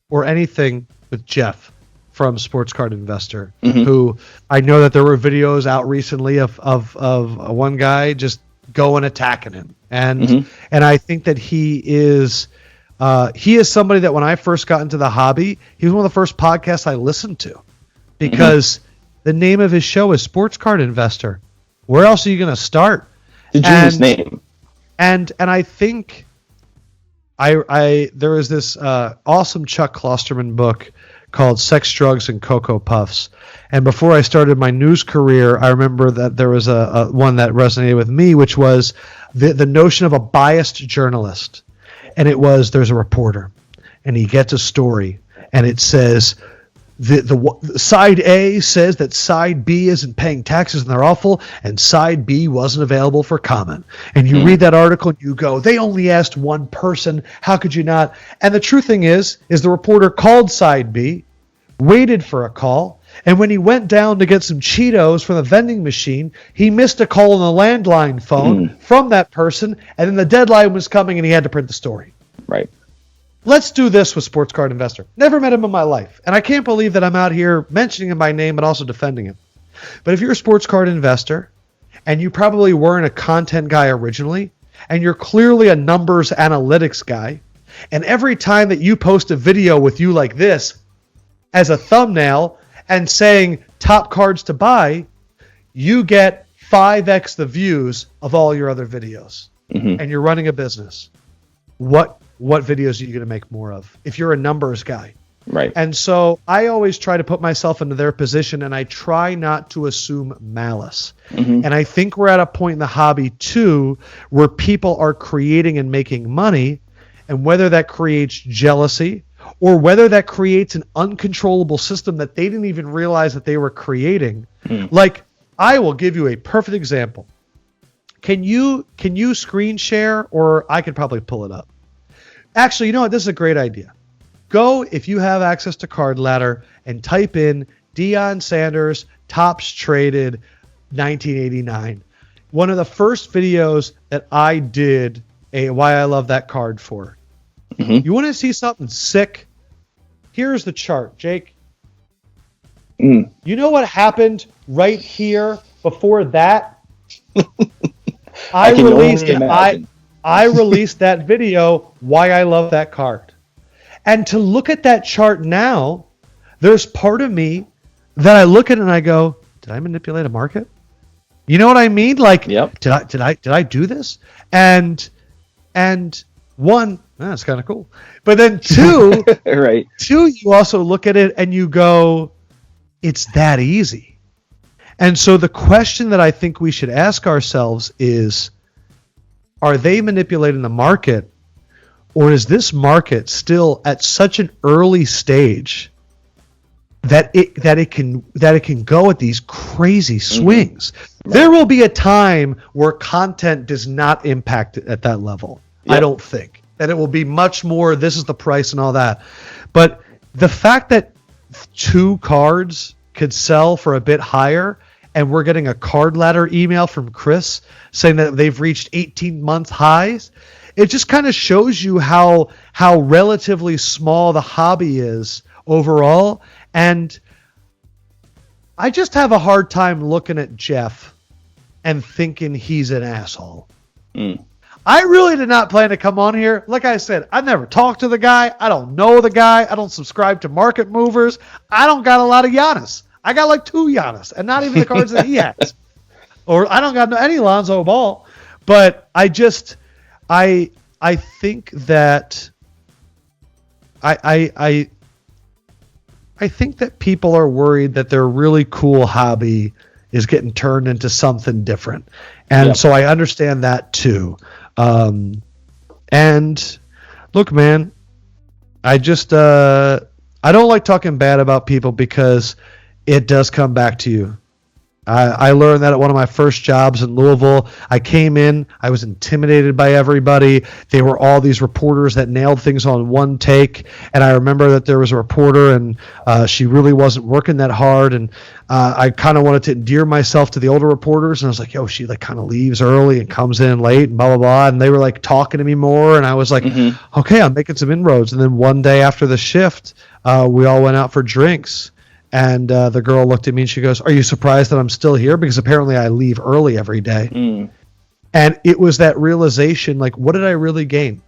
or anything with Jeff from Sports Card Investor, who I know that there were videos out recently of one guy just going attacking him. And I think that he is somebody that when I first got into the hobby, he was one of the first podcasts I listened to, because the name of his show is Sports Card Investor. Where else are you going to start? The genius name. And I think there was this awesome Chuck Klosterman book called Sex, Drugs, and Cocoa Puffs. And before I started my news career, I remember that there was a one that resonated with me, which was the notion of a biased journalist. And it was, there's a reporter, and he gets a story, and it says, the side A says that side B isn't paying taxes and they're awful, and side B wasn't available for comment. And you read that article and you go, they only asked one person. How could you not? And the true thing is the reporter called side B, waited for a call, and when he went down to get some Cheetos from the vending machine, he missed a call on the landline phone from that person, and then the deadline was coming and he had to print the story. Right. Let's do this with Sports Card Investor. Never met him in my life. And I can't believe that I'm out here mentioning him by name, but also defending him. But if you're a sports card investor, and you probably weren't a content guy originally, and you're clearly a numbers analytics guy, and every time that you post a video with you like this as a thumbnail and saying top cards to buy, you get 5x the views of all your other videos. And you're running a business. What videos are you going to make more of if you're a numbers guy? Right. And so I always try to put myself into their position, and I try not to assume malice. And I think we're at a point in the hobby too where people are creating and making money, and whether that creates jealousy or whether that creates an uncontrollable system that they didn't even realize that they were creating. Like, I will give you a perfect example. Can you screen share, or I could probably pull it up? Actually, you know what? This is a great idea. Go, if you have access to Card Ladder, and type in Deion Sanders Topps Traded 1989. One of the first videos that I did why I love that card for. You want to see something sick? Here's the chart, Jake. You know what happened right here before that? I released that video, why I love that card. And to look at that chart now, there's part of me that I look at it and I go, did I manipulate a market? You know what I mean? Like, did I do this? And one, that's kind of cool. But then two, right. Two, you also look at it and you go, it's that easy. And so the question that I think we should ask ourselves is, are they manipulating the market, or is this market still at such an early stage that it can go at these crazy swings? Right. There will be a time where content does not impact it at that level. Yep. I don't think that it will be much more. This is the price and all that, but the fact that 2 cards could sell for a bit higher, and we're getting a Card Ladder email from Chris saying that they've reached 18-month highs, it just kind of shows you how relatively small the hobby is overall. And I just have a hard time looking at Jeff and thinking he's an asshole. I really did not plan to come on here. Like I said, I've never talked to the guy. I don't know the guy. I don't subscribe to market movers. I don't got a lot of Giannis. I got like 2 Giannis, and not even the cards that he has. Or I don't got any Lonzo Ball. But I think that I think that people are worried that their really cool hobby is getting turned into something different. And so I understand that too. And look, man, I don't like talking bad about people because it does come back to you. I learned that at one of my first jobs in Louisville. I came in, I was intimidated by everybody. They were all these reporters that nailed things on one take. And I remember that there was a reporter and she really wasn't working that hard. And I kind of wanted to endear myself to the older reporters. And I was like, yo, she like kind of leaves early and comes in late and blah, blah, blah. And they were like talking to me more. And I was like, okay, I'm making some inroads. And then one day after the shift, we all went out for drinks. And the girl looked at me and she goes, are you surprised that I'm still here? Because apparently I leave early every day. And it was that realization, like, what did I really gain?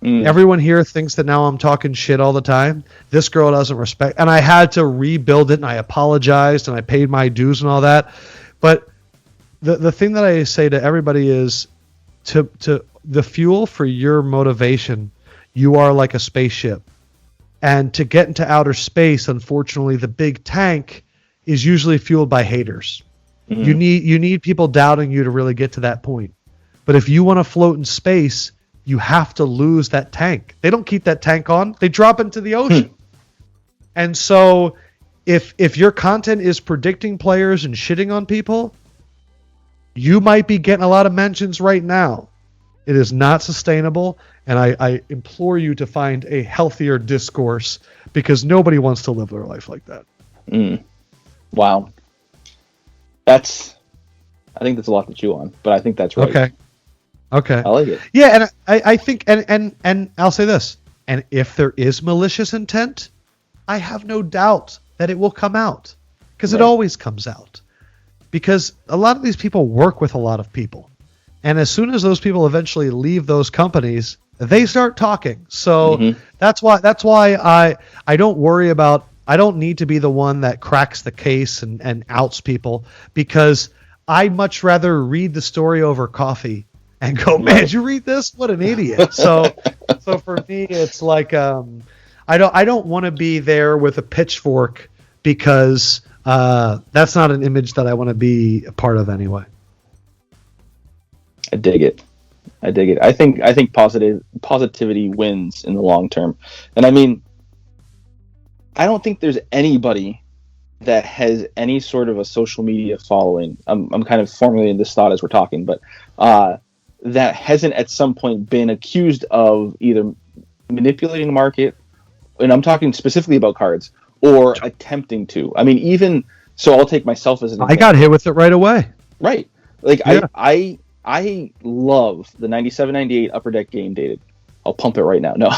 Everyone here thinks that now I'm talking shit all the time. This girl doesn't respect. And I had to rebuild it, and I apologized, and I paid my dues and all that. But the thing that I say to everybody is to the fuel for your motivation, you are like a spaceship. And to get into outer space, unfortunately, the big tank is usually fueled by haters. You need people doubting you to really get to that point. But if you want to float in space, you have to lose that tank. They don't keep that tank on. They drop into the ocean. And so if your content is predicting players and shitting on people, you might be getting a lot of mentions right now. It is not sustainable, and I implore you to find a healthier discourse because nobody wants to live their life like that. Wow. I think that's a lot to chew on, but I think that's right. Okay. I like it. Yeah, and I think, and I'll say this, and if there is malicious intent, I have no doubt that it will come out because it always comes out because a lot of these people work with a lot of people. And as soon as those people eventually leave those companies, they start talking. So that's why I don't worry about, I don't need to be the one that cracks the case and outs people because I much rather read the story over coffee and go, man, did you read this? What an idiot. So for me, it's like, I don't want to be there with a pitchfork because that's not an image that I want to be a part of anyway. I dig it. I think positivity wins in the long term. And I mean, I don't think there's anybody that has any sort of a social media following. I'm kind of formulating this thought as we're talking, but that hasn't at some point been accused of either manipulating the market, and I'm talking specifically about cards, or attempting to. I mean, even so, I'll take myself as an example. I got hit with it right away. Right. Like I love the 97-98 Upper Deck game dated. I'll pump it right now. No.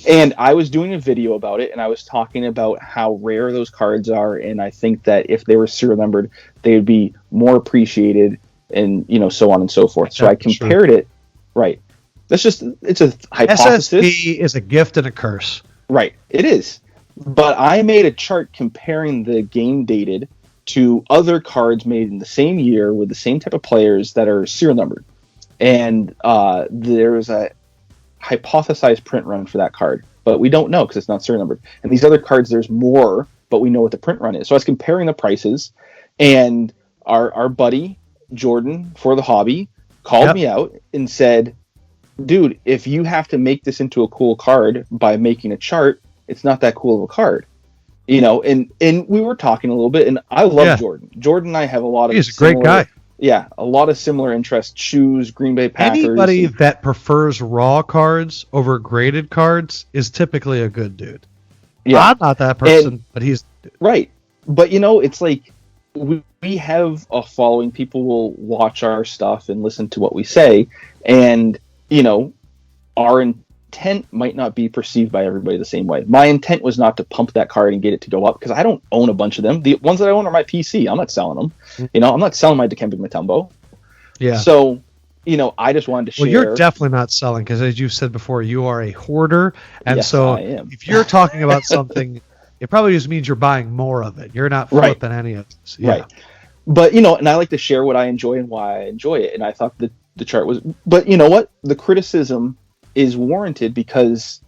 And I was doing a video about it, and I was talking about how rare those cards are, and I think that if they were serial numbered, they would be more appreciated, and so on and so forth. So I compared it. Right. It's a hypothesis. SSP is a gift and a curse. Right. It is. But I made a chart comparing the game dated to other cards made in the same year with the same type of players that are serial numbered. And there is a hypothesized print run for that card, but we don't know because it's not serial numbered. And these other cards, there's more, but we know what the print run is. So I was comparing the prices, and our buddy, Jordan, for the hobby, called me out and said, dude, if you have to make this into a cool card by making a chart, it's not that cool of a card. And we were talking a little bit, and I love Jordan. Jordan and I have a lot of He's a great guy. Yeah, a lot of similar interests. Shoes, Green Bay Packers. Anybody that prefers raw cards over graded cards is typically a good dude. Yeah. I'm not that person, but he's... Right. But, it's like we have a following. People will watch our stuff and listen to what we say, and, our intent might not be perceived by everybody the same way. My intent was not to pump that card and get it to go up because I don't own a bunch of them. The ones that I own are my PC. I'm not selling them. I'm not selling my Dikembe Mutombo. Yeah. So, I just wanted to share. Well, you're definitely not selling because, as you said before, you are a hoarder. And yes, so I am. If you're talking about something, it probably just means you're buying more of it. You're not flipping any of this. Yeah. Right. But, and I like to share what I enjoy and why I enjoy it. And I thought that the chart was. But you know what? The criticism is warranted because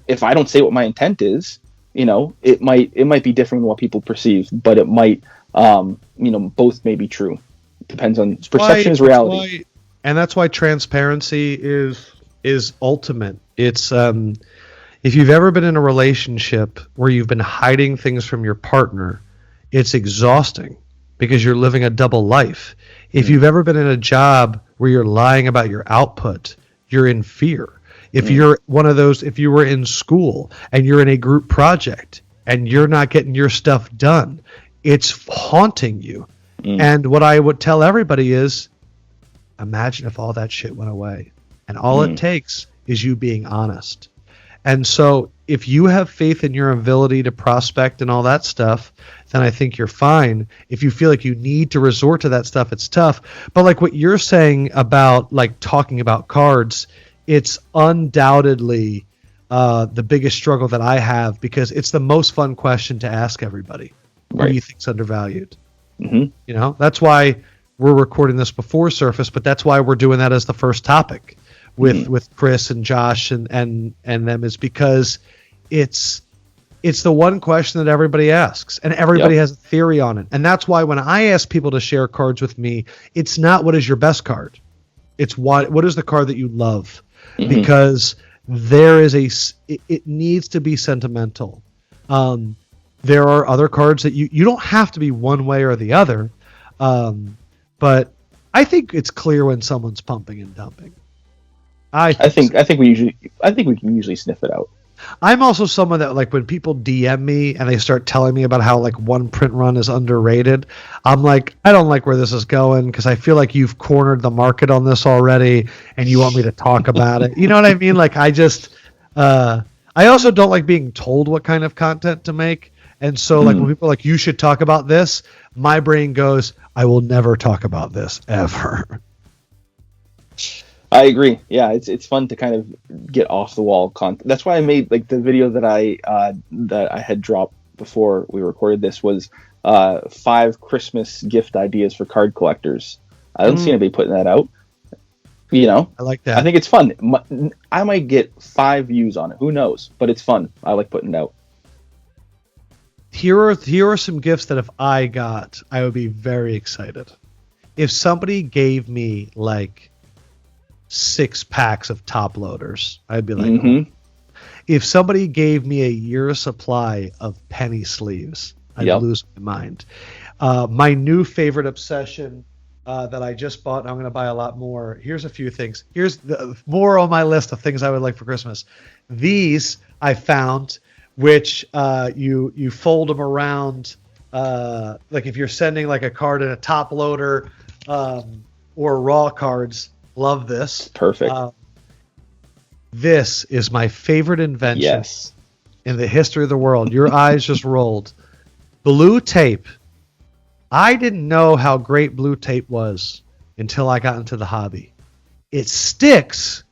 if I don't say what my intent is, it might be different than what people perceive, but it might, both may be true. Depends on perception is reality. That's why transparency is ultimate. It's if you've ever been in a relationship where you've been hiding things from your partner, it's exhausting because you're living a double life. If you've ever been in a job where you're lying about your output, you're in fear. If you're one of those, if you were in school and you're in a group project and you're not getting your stuff done, it's haunting you. And what I would tell everybody is, imagine if all that shit went away. And all it takes is you being honest. And so if you have faith in your ability to prospect and all that stuff, then I think you're fine. If you feel like you need to resort to that stuff, it's tough. But like what you're saying about like talking about cards, it's undoubtedly the biggest struggle that I have because it's the most fun question to ask everybody. What do you think's undervalued? That's why we're recording this before Surface, but that's why we're doing that as the first topic with Chris and Josh and them, is because it's the one question that everybody asks and everybody has a theory on it. And that's why when I ask people to share cards with me, it's not what is your best card. It's what is the card that you love, because there is it needs to be sentimental. There are other cards that you don't have to be one way or the other. But I think it's clear when someone's pumping and dumping. I think we can usually sniff it out. I'm also someone that, like, when people DM me and they start telling me about how like one print run is underrated, I'm like, I don't like where this is going because I feel like you've cornered the market on this already and you want me to talk about it. You know what I mean? Like, I also don't like being told what kind of content to make. And so like when people are like, you should talk about this, my brain goes, I will never talk about this ever. I agree. Yeah, it's fun to kind of get off the wall content. That's why I made like the video that I had dropped before we recorded this was 5 Christmas gift ideas for card collectors. I don't see anybody putting that out. I like that. I think it's fun. I might get 5 views on it. Who knows? But it's fun. I like putting it out. Here are some gifts that if I got, I would be very excited. If somebody gave me like 6 packs of top loaders, I'd be like, oh. If somebody gave me a year's supply of penny sleeves, I'd lose my mind. My new favorite obsession that I just bought, and I'm going to buy a lot more. Here's a few things. Here's more on my list of things I would like for Christmas. These I found, which you fold them around, like if you're sending like a card in a top loader or raw cards. Love this. Perfect. This is my favorite invention in the history of the world. Your eyes just rolled. Blue tape. I didn't know how great blue tape was until I got into the hobby. It sticks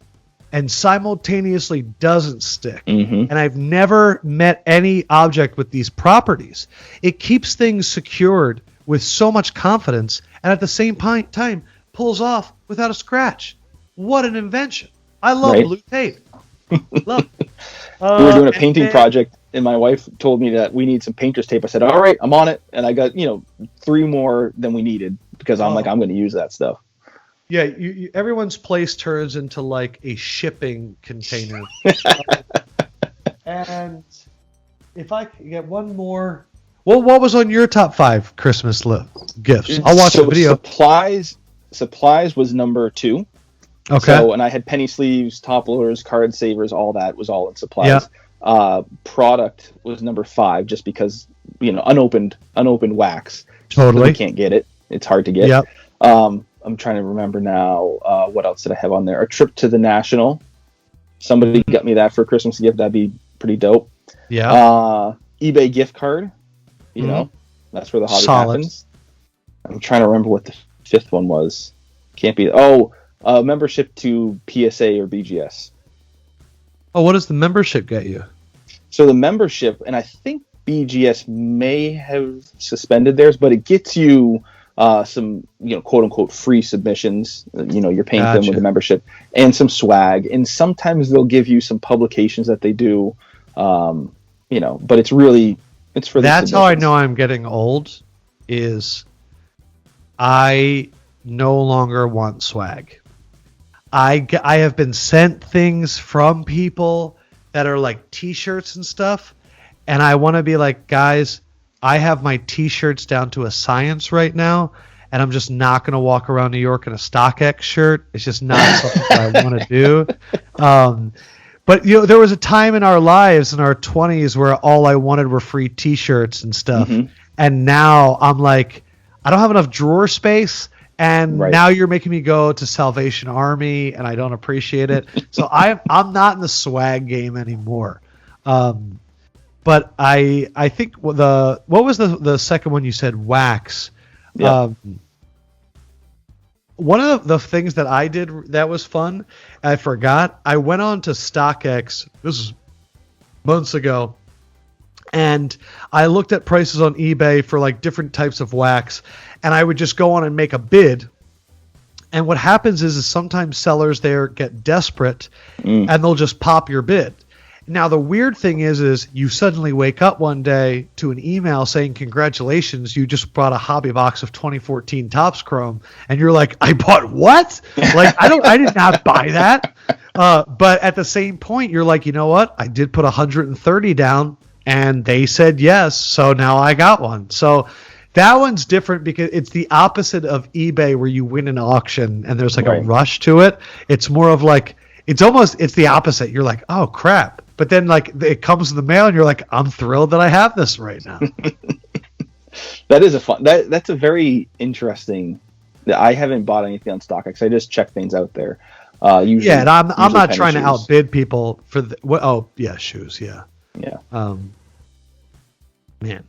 and simultaneously doesn't stick. And I've never met any object with these properties. It keeps things secured with so much confidence and at the same time pulls off without a scratch. What an invention. I love blue tape. Love it. We were doing a painting project and my wife told me that we need some painter's tape. I said, all right, I'm on it. And I got, 3 more than we needed because I'm going to use that stuff. Yeah, everyone's place turns into like a shipping container. And if I could get one more, what was on your top 5 Christmas gifts? I'll watch the video. Supplies was number 2. Okay. So, and I had penny sleeves, top loaders, card savers, all that was all in supplies. Yeah. Product was number 5, just because unopened wax. Totally. You can't get it. It's hard to get. Yep. I'm trying to remember now. What else did I have on there? A trip to the National. Somebody got me that for a Christmas gift. That'd be pretty dope. Yeah. eBay gift card. That's where the hobby happens. I'm trying to remember what the 5th one was. Can't be. Membership to PSA or BGS. Oh, what does the membership get you? So the membership, and I think BGS may have suspended theirs, but it gets you some, quote unquote free submissions. You're paying them Gotcha. with a membership, and some swag. And sometimes they'll give you some publications that they do, but it's for the That's how I submissions. know I'm getting old, is I no longer want swag. I have been sent things from people that are like t-shirts and stuff, and I want to be like, guys, I have my t-shirts down to a science right now, and I'm just not going to walk around New York in a StockX shirt. It's just not something that I want to do. But there was a time in our lives in our 20s where all I wanted were free t-shirts and stuff. Mm-hmm. And now I'm like, I don't have enough drawer space. And now you're making me go to Salvation Army, and I don't appreciate it. So I'm not in the swag game anymore. But I think what was the second one you said? Wax. Yeah. One of the things that I did that was fun, I forgot. I went on to StockX. This was months ago. And I looked at prices on eBay for like different types of wax, and I would just go on and make a bid. And what happens is sometimes sellers there get desperate and they'll just pop your bid. Now, the weird thing is you suddenly wake up one day to an email saying, congratulations, you just bought a hobby box of 2014 Topps Chrome. And you're like, I bought what? Like, I did not buy that. But at the same point, you're like, you know what? I did put 130 down. And they said yes, so now I got one. So that one's different because it's the opposite of eBay where you win an auction and there's like a rush to it. It's more of like, it's the opposite. You're like, oh crap. But then like it comes in the mail and you're like, I'm thrilled that I have this right now. That is that's a very interesting. I haven't bought anything on StockX. I just check things out there. Usually, and I'm not trying to shoes. outbid people for shoes. Yeah. Yeah. Man.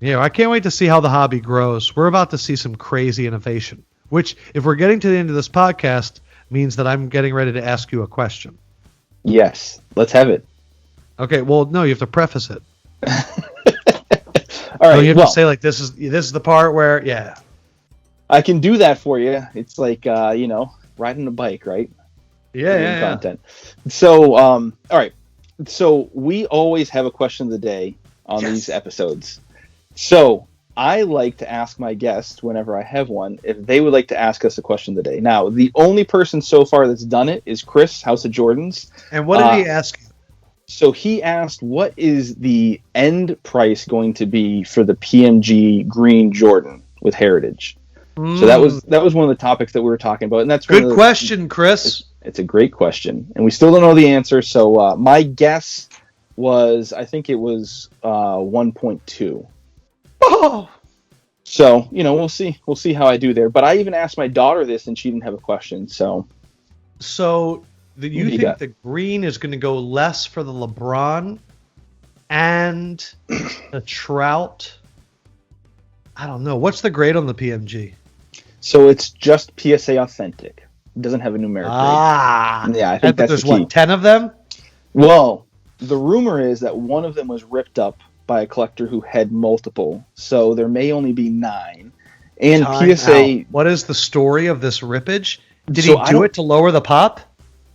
Yeah, I can't wait to see how the hobby grows. We're about to see some crazy innovation, which, if we're getting to the end of this podcast, means that I'm getting ready to ask you a question. Yes. Let's have it. Okay, well, no, you have to preface it. All right. You have to say, like, this is the part where, yeah. I can do that for you. It's like, riding a bike, right? Yeah. Content. So, all right. So we always have a question of the day on these episodes. So I like to ask my guests whenever I have one if they would like to ask us a question of the day. Now, the only person so far that's done it is Chris, House of Jordans. And what did he ask you? So he asked, what is the end price going to be for the PMG Green Jordan with Heritage? So that was one of the topics that we were talking about. And that's good question, Chris. It's a great question, and we still don't know the answer. So my guess was, I think it was 1.2. Oh. So we'll see how I do there. But I even asked my daughter this, and she didn't have a question. So you think the green is going to go less for the LeBron and the Trout? I don't know. What's the grade on the PMG? So it's just PSA Authentic. It doesn't have a numeric grade. Yeah, I think that's there's the key. 10 of them? Well, the rumor is that one of them was ripped up by a collector who had multiple, so there may only be 9. And PSA. What is the story of this rippage? Did So he do it to lower the pop?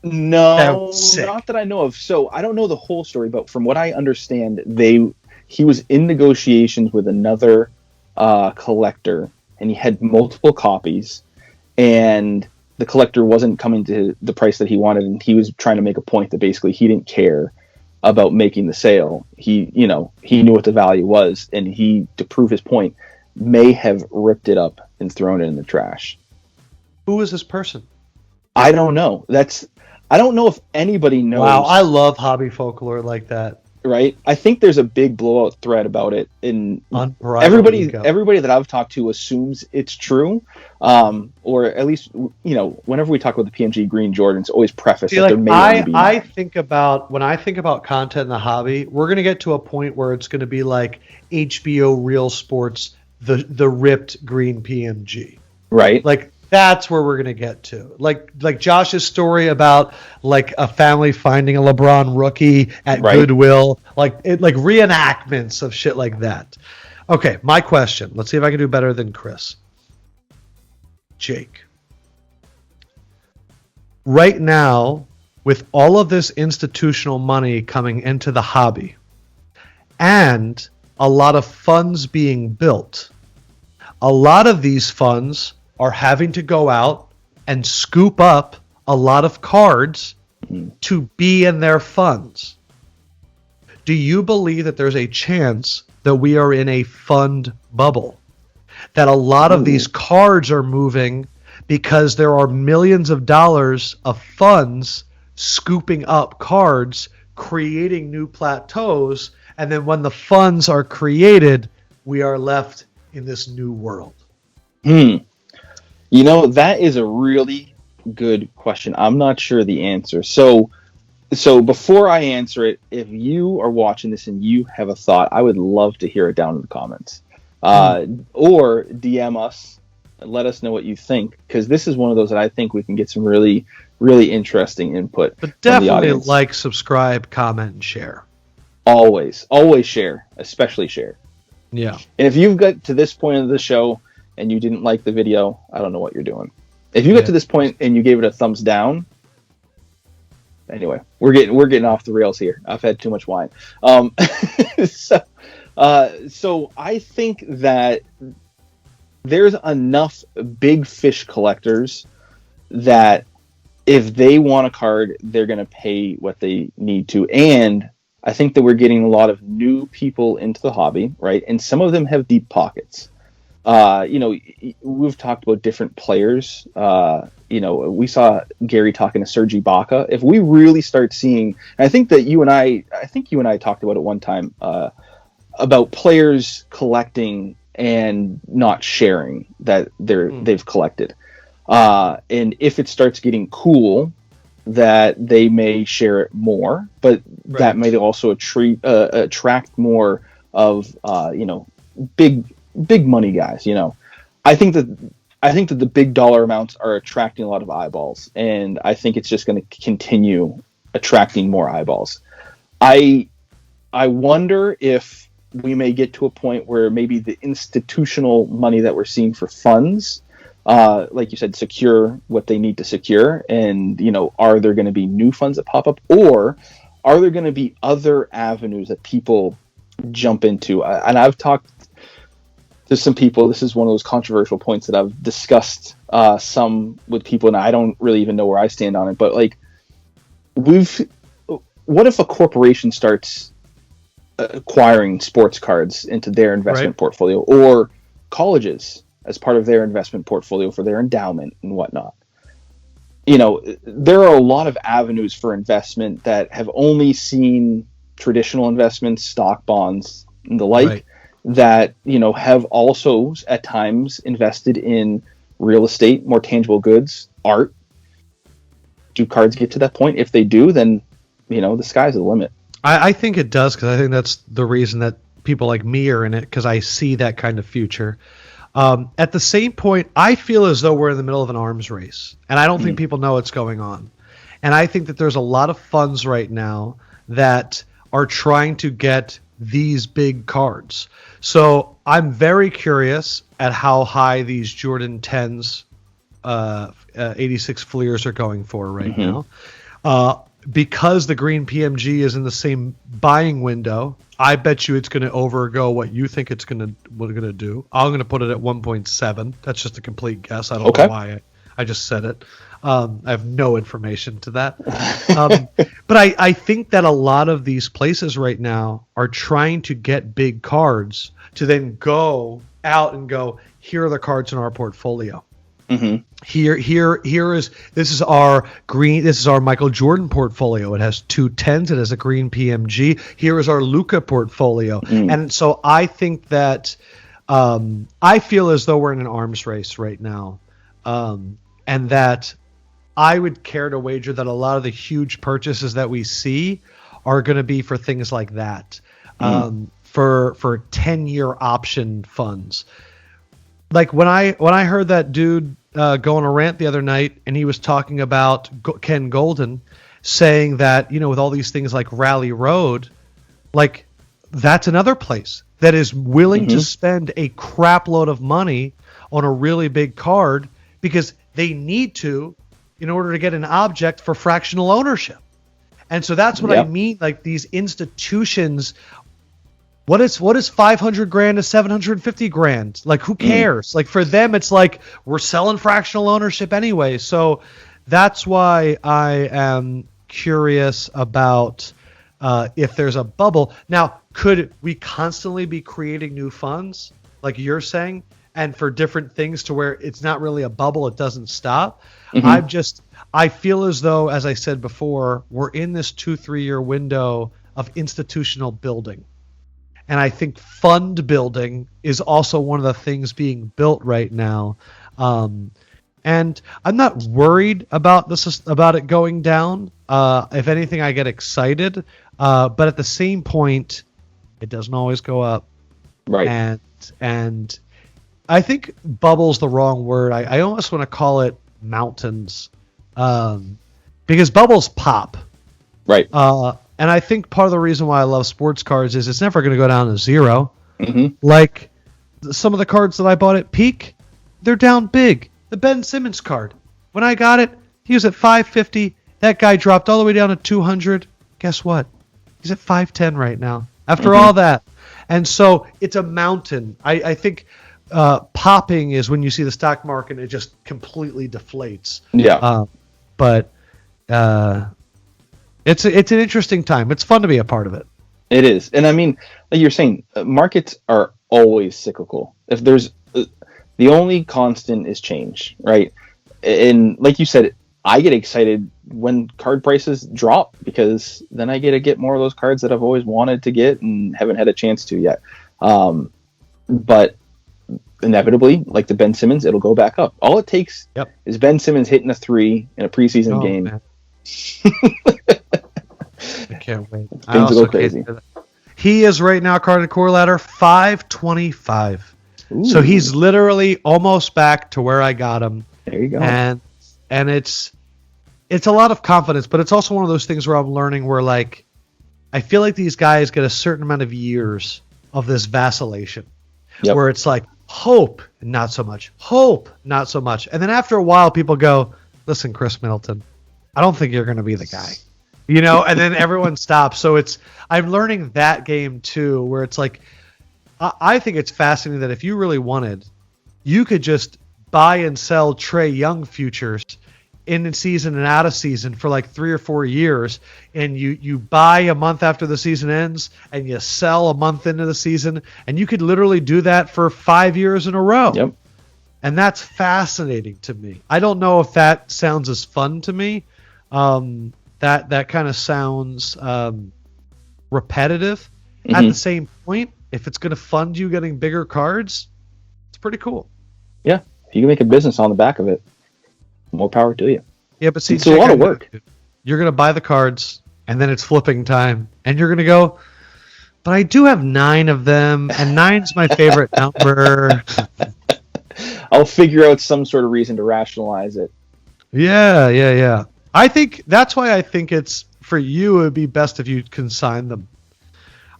No, not that I know of. So I don't know the whole story, but from what I understand, he was in negotiations with another collector, and he had multiple copies, and the collector wasn't coming to the price that he wanted, and he was trying to make a point that basically he didn't care about making the sale. He knew what the value was, and he, to prove his point, may have ripped it up and thrown it in the trash. Who is this person? I don't know. I don't know if anybody knows. Wow, I love hobby folklore like that. Right? I think there's a big blowout thread about it, and everybody that I've talked to assumes it's true, or at least whenever we talk about the PMG Green Jordan, it's always prefaced that there may only be. I think about content in the hobby, we're going to get to a point where it's going to be like HBO Real Sports, the ripped green PMG, right? Like that's where we're going to get to. Like Josh's story about like a family finding a LeBron rookie at Goodwill, like reenactments of shit like that. Okay, my question. Let's see if I can do better than Chris. Jake, right now, with all of this institutional money coming into the hobby and a lot of funds being built, a lot of these funds are having to go out and scoop up a lot of cards to be in their funds. Do you believe that there's a chance that we are in a fund bubble? That a lot of these cards are moving because there are millions of dollars of funds scooping up cards, creating new plateaus, and then when the funds are created, we are left in this new world? You know, that is a really good question. I'm not sure the answer. So before I answer it, if you are watching this and you have a thought, I would love to hear it down in the comments. Or DM us and let us know what you think, because this is one of those that I think we can get some really, really interesting input. But definitely like, subscribe, comment, and share. Always share, especially share. Yeah. And if you've got to this point of the show and you didn't like the video, I don't know what you're doing. If you got to this point and you gave it a thumbs down, anyway, we're getting off the rails here. I've had too much wine. So I think that there's enough big fish collectors that if they want a card, they're going to pay what they need to. And I think that we're getting a lot of new people into the hobby, right? And some of them have deep pockets. We've talked about different players. We saw Gary talking to Serge Ibaka. If we really start seeing, and I think you and I talked about it one time, about players collecting and not sharing that they've collected. And if it starts getting cool, that they may share it more, but that may also attract more of big money guys. I think that the big dollar amounts are attracting a lot of eyeballs, and I think it's just going to continue attracting more eyeballs. I wonder if we may get to a point where maybe the institutional money that we're seeing for funds, like you said, secure what they need to secure, and are there going to be new funds that pop up, or are there going to be other avenues that people jump into? And I've talked to some people. This is one of those controversial points that I've discussed some with people, and I don't really even know where I stand on it. But what if a corporation starts acquiring sports cards into their investment portfolio, or colleges as part of their investment portfolio for their endowment and whatnot? There are a lot of avenues for investment that have only seen traditional investments, stock, bonds, and the like, that have also at times invested in real estate, more tangible goods, art. Do cards get to that point? If they do, then the sky's the limit. I think it does, because I think that's the reason that people like me are in it, because I see that kind of future. At the same point, I feel as though we're in the middle of an arms race, and I don't think people know what's going on. And I think that there's a lot of funds right now that are trying to get these big cards. So I'm very curious at how high these Jordan 10s, 86 Fleers are going for right now. Because the green PMG is in the same buying window, I bet you it's going to overgo what you think it's going to do. I'm going to put it at 1.7. That's just a complete guess. I don't know why I just said it. I have no information to that. But I think that a lot of these places right now are trying to get big cards to then go out and go, here are the cards in our portfolio. This is our Michael Jordan portfolio. It has 2 10s. It has a green PMG. Here is our Luka portfolio. And so I think that I feel as though we're in an arms race right now, and that I would care to wager that a lot of the huge purchases that we see are going to be for things like that, for 10-year option funds. Like when I heard that dude go on a rant the other night, and he was talking about Ken Golden, saying that with all these things like Rally Road, like that's another place that is willing to spend a crap load of money on a really big card because they need to in order to get an object for fractional ownership. And so that's what I mean. Like these institutions, what is 500 grand to 750 grand? Like who cares? Like for them, it's like we're selling fractional ownership anyway. So that's why I am curious about if there's a bubble. Now, could we constantly be creating new funds, like you're saying, and for different things to where it's not really a bubble, it doesn't stop? I feel as though, as I said before, we're in this 2-3 year window of institutional building. And I think fund building is also one of the things being built right now. And I'm not worried about it going down. If anything, I get excited. But at the same point, it doesn't always go up. Right. And I think bubble's the wrong word. I almost want to call it mountains. Because bubbles pop. Right. And I think part of the reason why I love sports cards is it's never going to go down to zero. Mm-hmm. Like some of the cards that I bought at peak, they're down big. The Ben Simmons card, when I got it, he was at 550. That guy dropped all the way down to 200. Guess what? He's at 510 right now. After all that. And so it's a mountain. I think popping is when you see the stock market and it just completely deflates. Yeah. But it's an interesting time. It's fun to be a part of it. It is. And I mean, like you're saying, markets are always cyclical. If there's the only constant is change, right? And like you said, I get excited when card prices drop because then I get more of those cards that I've always wanted to get and haven't had a chance to yet. But inevitably, like the Ben Simmons, it'll go back up. All it takes is Ben Simmons hitting a 3 in a preseason game. I can't wait. Things will go crazy. He is right now, card core ladder 525. Ooh. So he's literally almost back to where I got him. There you go. And it's a lot of confidence, but it's also one of those things where I'm learning where like I feel like these guys get a certain amount of years of this vacillation where it's like hope, not so much. Hope, not so much. And then after a while, people go, listen, Chris Middleton, I don't think you're going to be the guy. You know, and then everyone stops. So I'm learning that game too, where it's like, I think it's fascinating that if you really wanted, you could just buy and sell Trae Young futures in season and out of season for like 3 or 4 years. And you buy a month after the season ends and you sell a month into the season. And you could literally do that for 5 years in a row. Yep. And that's fascinating to me. I don't know if that sounds as fun to me. That kind of sounds repetitive. Mm-hmm. At the same point, if it's going to fund you getting bigger cards, it's pretty cool. Yeah, if you can make a business on the back of it, more power to you. Yeah, but see, it's a lot of work. You're going to buy the cards, and then it's flipping time, and you're going to go, but I do have 9 of them, and 9's my favorite number. I'll figure out some sort of reason to rationalize it. Yeah. I think that's why I think it's for you. It would be best if you consign them.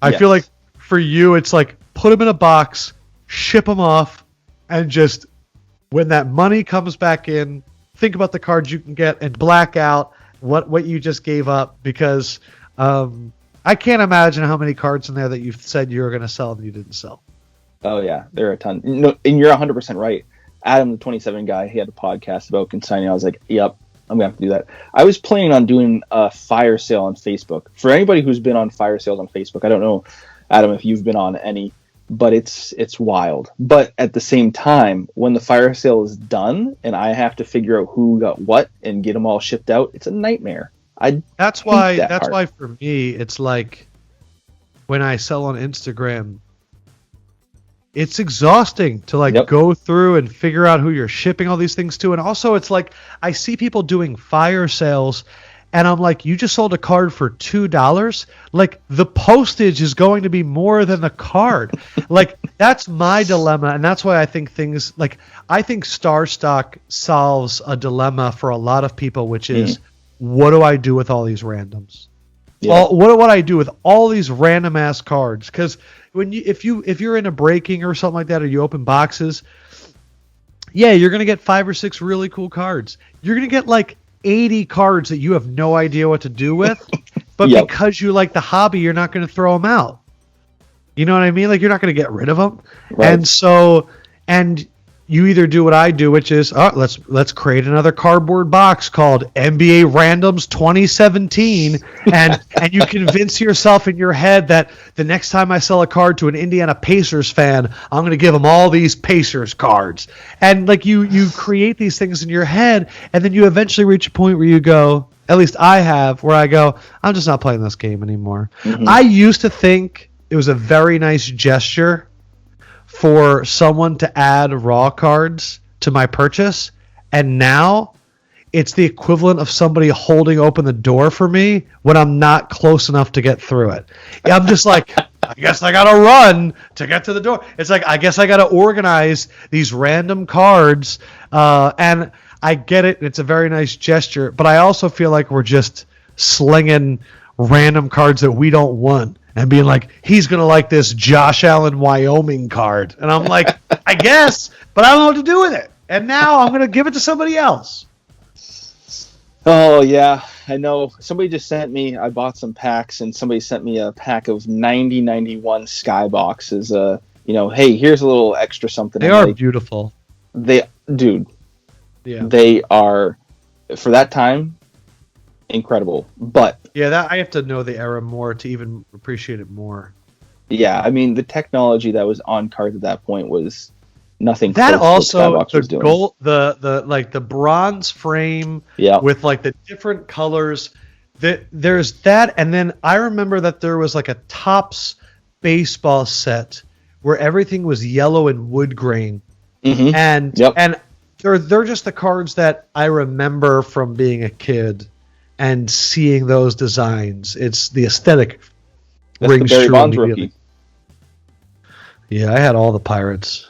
I feel like for you, it's like put them in a box, ship them off, and just when that money comes back in, think about the cards you can get and black out what you just gave up because I can't imagine how many cards in there that you said you were going to sell and you didn't sell. Oh yeah, there are a ton. No, and you're 100% right. Adam, the 27 guy, he had a podcast about consigning. I was like, yep. I'm going to have to do that. I was planning on doing a fire sale on Facebook. For anybody who's been on fire sales on Facebook, I don't know, Adam, if you've been on any, but it's wild. But at the same time, when the fire sale is done and I have to figure out who got what and get them all shipped out, it's a nightmare. That's why for me, it's like when I sell on Instagram, it's exhausting to go through and figure out who you're shipping all these things to. And also it's like, I see people doing fire sales and I'm like, you just sold a card for $2. Like the postage is going to be more than the card. Like that's my dilemma. And that's why I think I think Star Stock solves a dilemma for a lot of people, which is what do I do with all these randoms? Yeah. What do I do with all these random ass cards? Because if you're in a breaking or something like that, or you open boxes, yeah, you're going to get 5 or 6 really cool cards. You're going to get like 80 cards that you have no idea what to do with, but Yep. because you like the hobby, you're not going to throw them out. You know what I mean? Like, you're not going to get rid of them. Right. And so, and you either do what I do, which is, let's create another cardboard box called NBA Randoms 2017, and you convince yourself in your head that the next time I sell a card to an Indiana Pacers fan, I'm going to give them all these Pacers cards. And like you create these things in your head, and then you eventually reach a point where you go, at least I have, where I go, I'm just not playing this game anymore. Mm-hmm. I used to think it was a very nice gesture for someone to add raw cards to my purchase, and now it's the equivalent of somebody holding open the door for me when I'm not close enough to get through it. I'm just like, I guess I gotta run to get to the door. It's like, I guess I gotta organize these random cards, and I get it. It's a very nice gesture, but I also feel like we're just slinging random cards that we don't want and being like, he's going to like this Josh Allen, Wyoming card. And I'm like, I guess, but I don't know what to do with it. And now I'm going to give it to somebody else. Oh, yeah. I know. Somebody just sent me, I bought some packs, and somebody sent me a pack of 9091 Skyboxes. Hey, here's a little extra something. They are beautiful. Dude, yeah. They are, for that time, incredible. But yeah, that I have to know the era more to even appreciate it more. Yeah, I mean, the technology that was on cards at that point was nothing that close to what also Skybox was doing. Gold, the like the bronze frame with like the different colors. There's that, and then I remember that there was like a Topps baseball set where everything was yellow and wood grain, and they're just the cards that I remember from being a kid and seeing those designs. It's the aesthetic. That's rings the Barry Bonds rookie. Yeah, I had all the Pirates.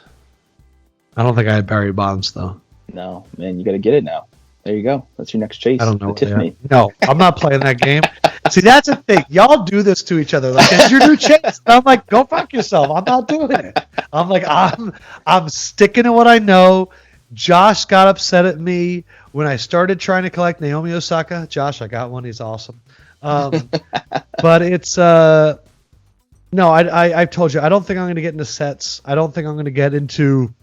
I don't think I had Barry Bonds though. No, man, you got to get it now. There you go. That's your next chase. I don't know. Tiffany. No, I'm not playing that game. See, that's the thing. Y'all do this to each other. Like, it's your new chase. And I'm like, go fuck yourself. I'm not doing it. I'm like, I'm sticking to what I know. Josh got upset at me when I started trying to collect Naomi Osaka. Josh, I got one. He's awesome. But it's no. I've told you. I don't think I'm going to get into sets. I don't think I'm going to get into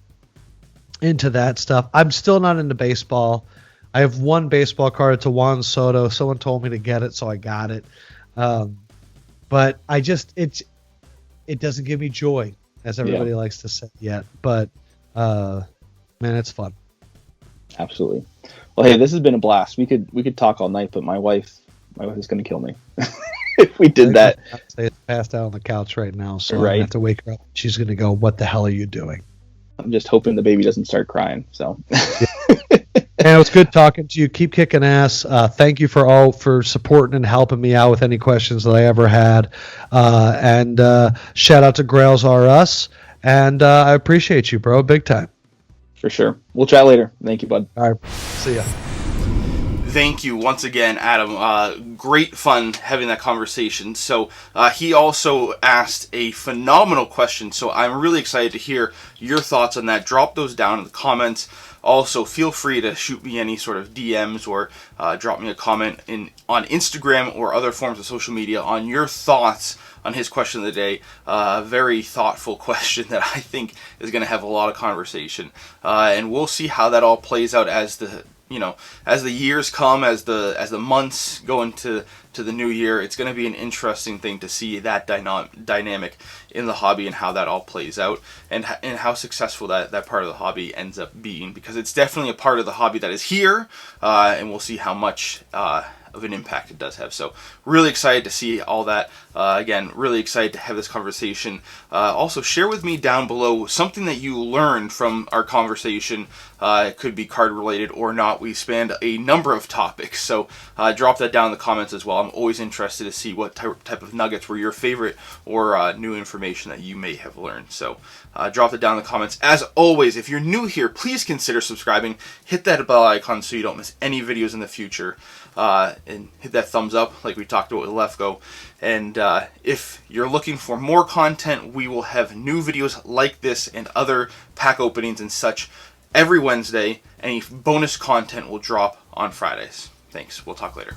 that stuff. I'm still not into baseball. I have one baseball card. It's a Juan Soto. Someone told me to get it, so I got it. But I just it doesn't give me joy, as everybody likes to say yet. But man, it's fun. Absolutely. Well, hey, this has been a blast. We could talk all night, but my wife is going to kill me if we did that. It's passed out on the couch right now, so right. I have to wake her up. She's going to go, "What the hell are you doing?" I'm just hoping the baby doesn't start crying. So. And it was good talking to you. Keep kicking ass. Thank you for supporting and helping me out with any questions that I ever had. And shout out to Grails R Us. And I appreciate you, bro. Big time. For sure. We'll chat later. Thank you, bud. All right. See ya. Thank you once again, Adam. Great fun having that conversation. So he also asked a phenomenal question, so I'm really excited to hear your thoughts on that. Drop those down in the comments. Also, feel free to shoot me any sort of DMs or drop me a comment on Instagram or other forms of social media on your thoughts on his question of the day. Very thoughtful question that I think is going to have a lot of conversation. And we'll see how that all plays out as the years come, as the months go into the new year. It's going to be an interesting thing to see that dynamic in the hobby and how that all plays out, and how successful that part of the hobby ends up being, because it's definitely a part of the hobby that is here, and we'll see how much of an impact it does have. So really excited to see all that. Again, really excited to have this conversation. Also, share with me down below something that you learned from our conversation. It could be card related or not. We spanned a number of topics, so drop that down in the comments as well. I'm always interested to see what type of nuggets were your favorite, or new information that you may have learned. So drop it down in the comments. As always, if you're new here, please consider subscribing. Hit that bell icon so you don't miss any videos in the future. And hit that thumbs up like we talked about with Lefkoe. And if you're looking for more content, we will have new videos like this and other pack openings and such every Wednesday. Any bonus content will drop on Fridays. Thanks. We'll talk later.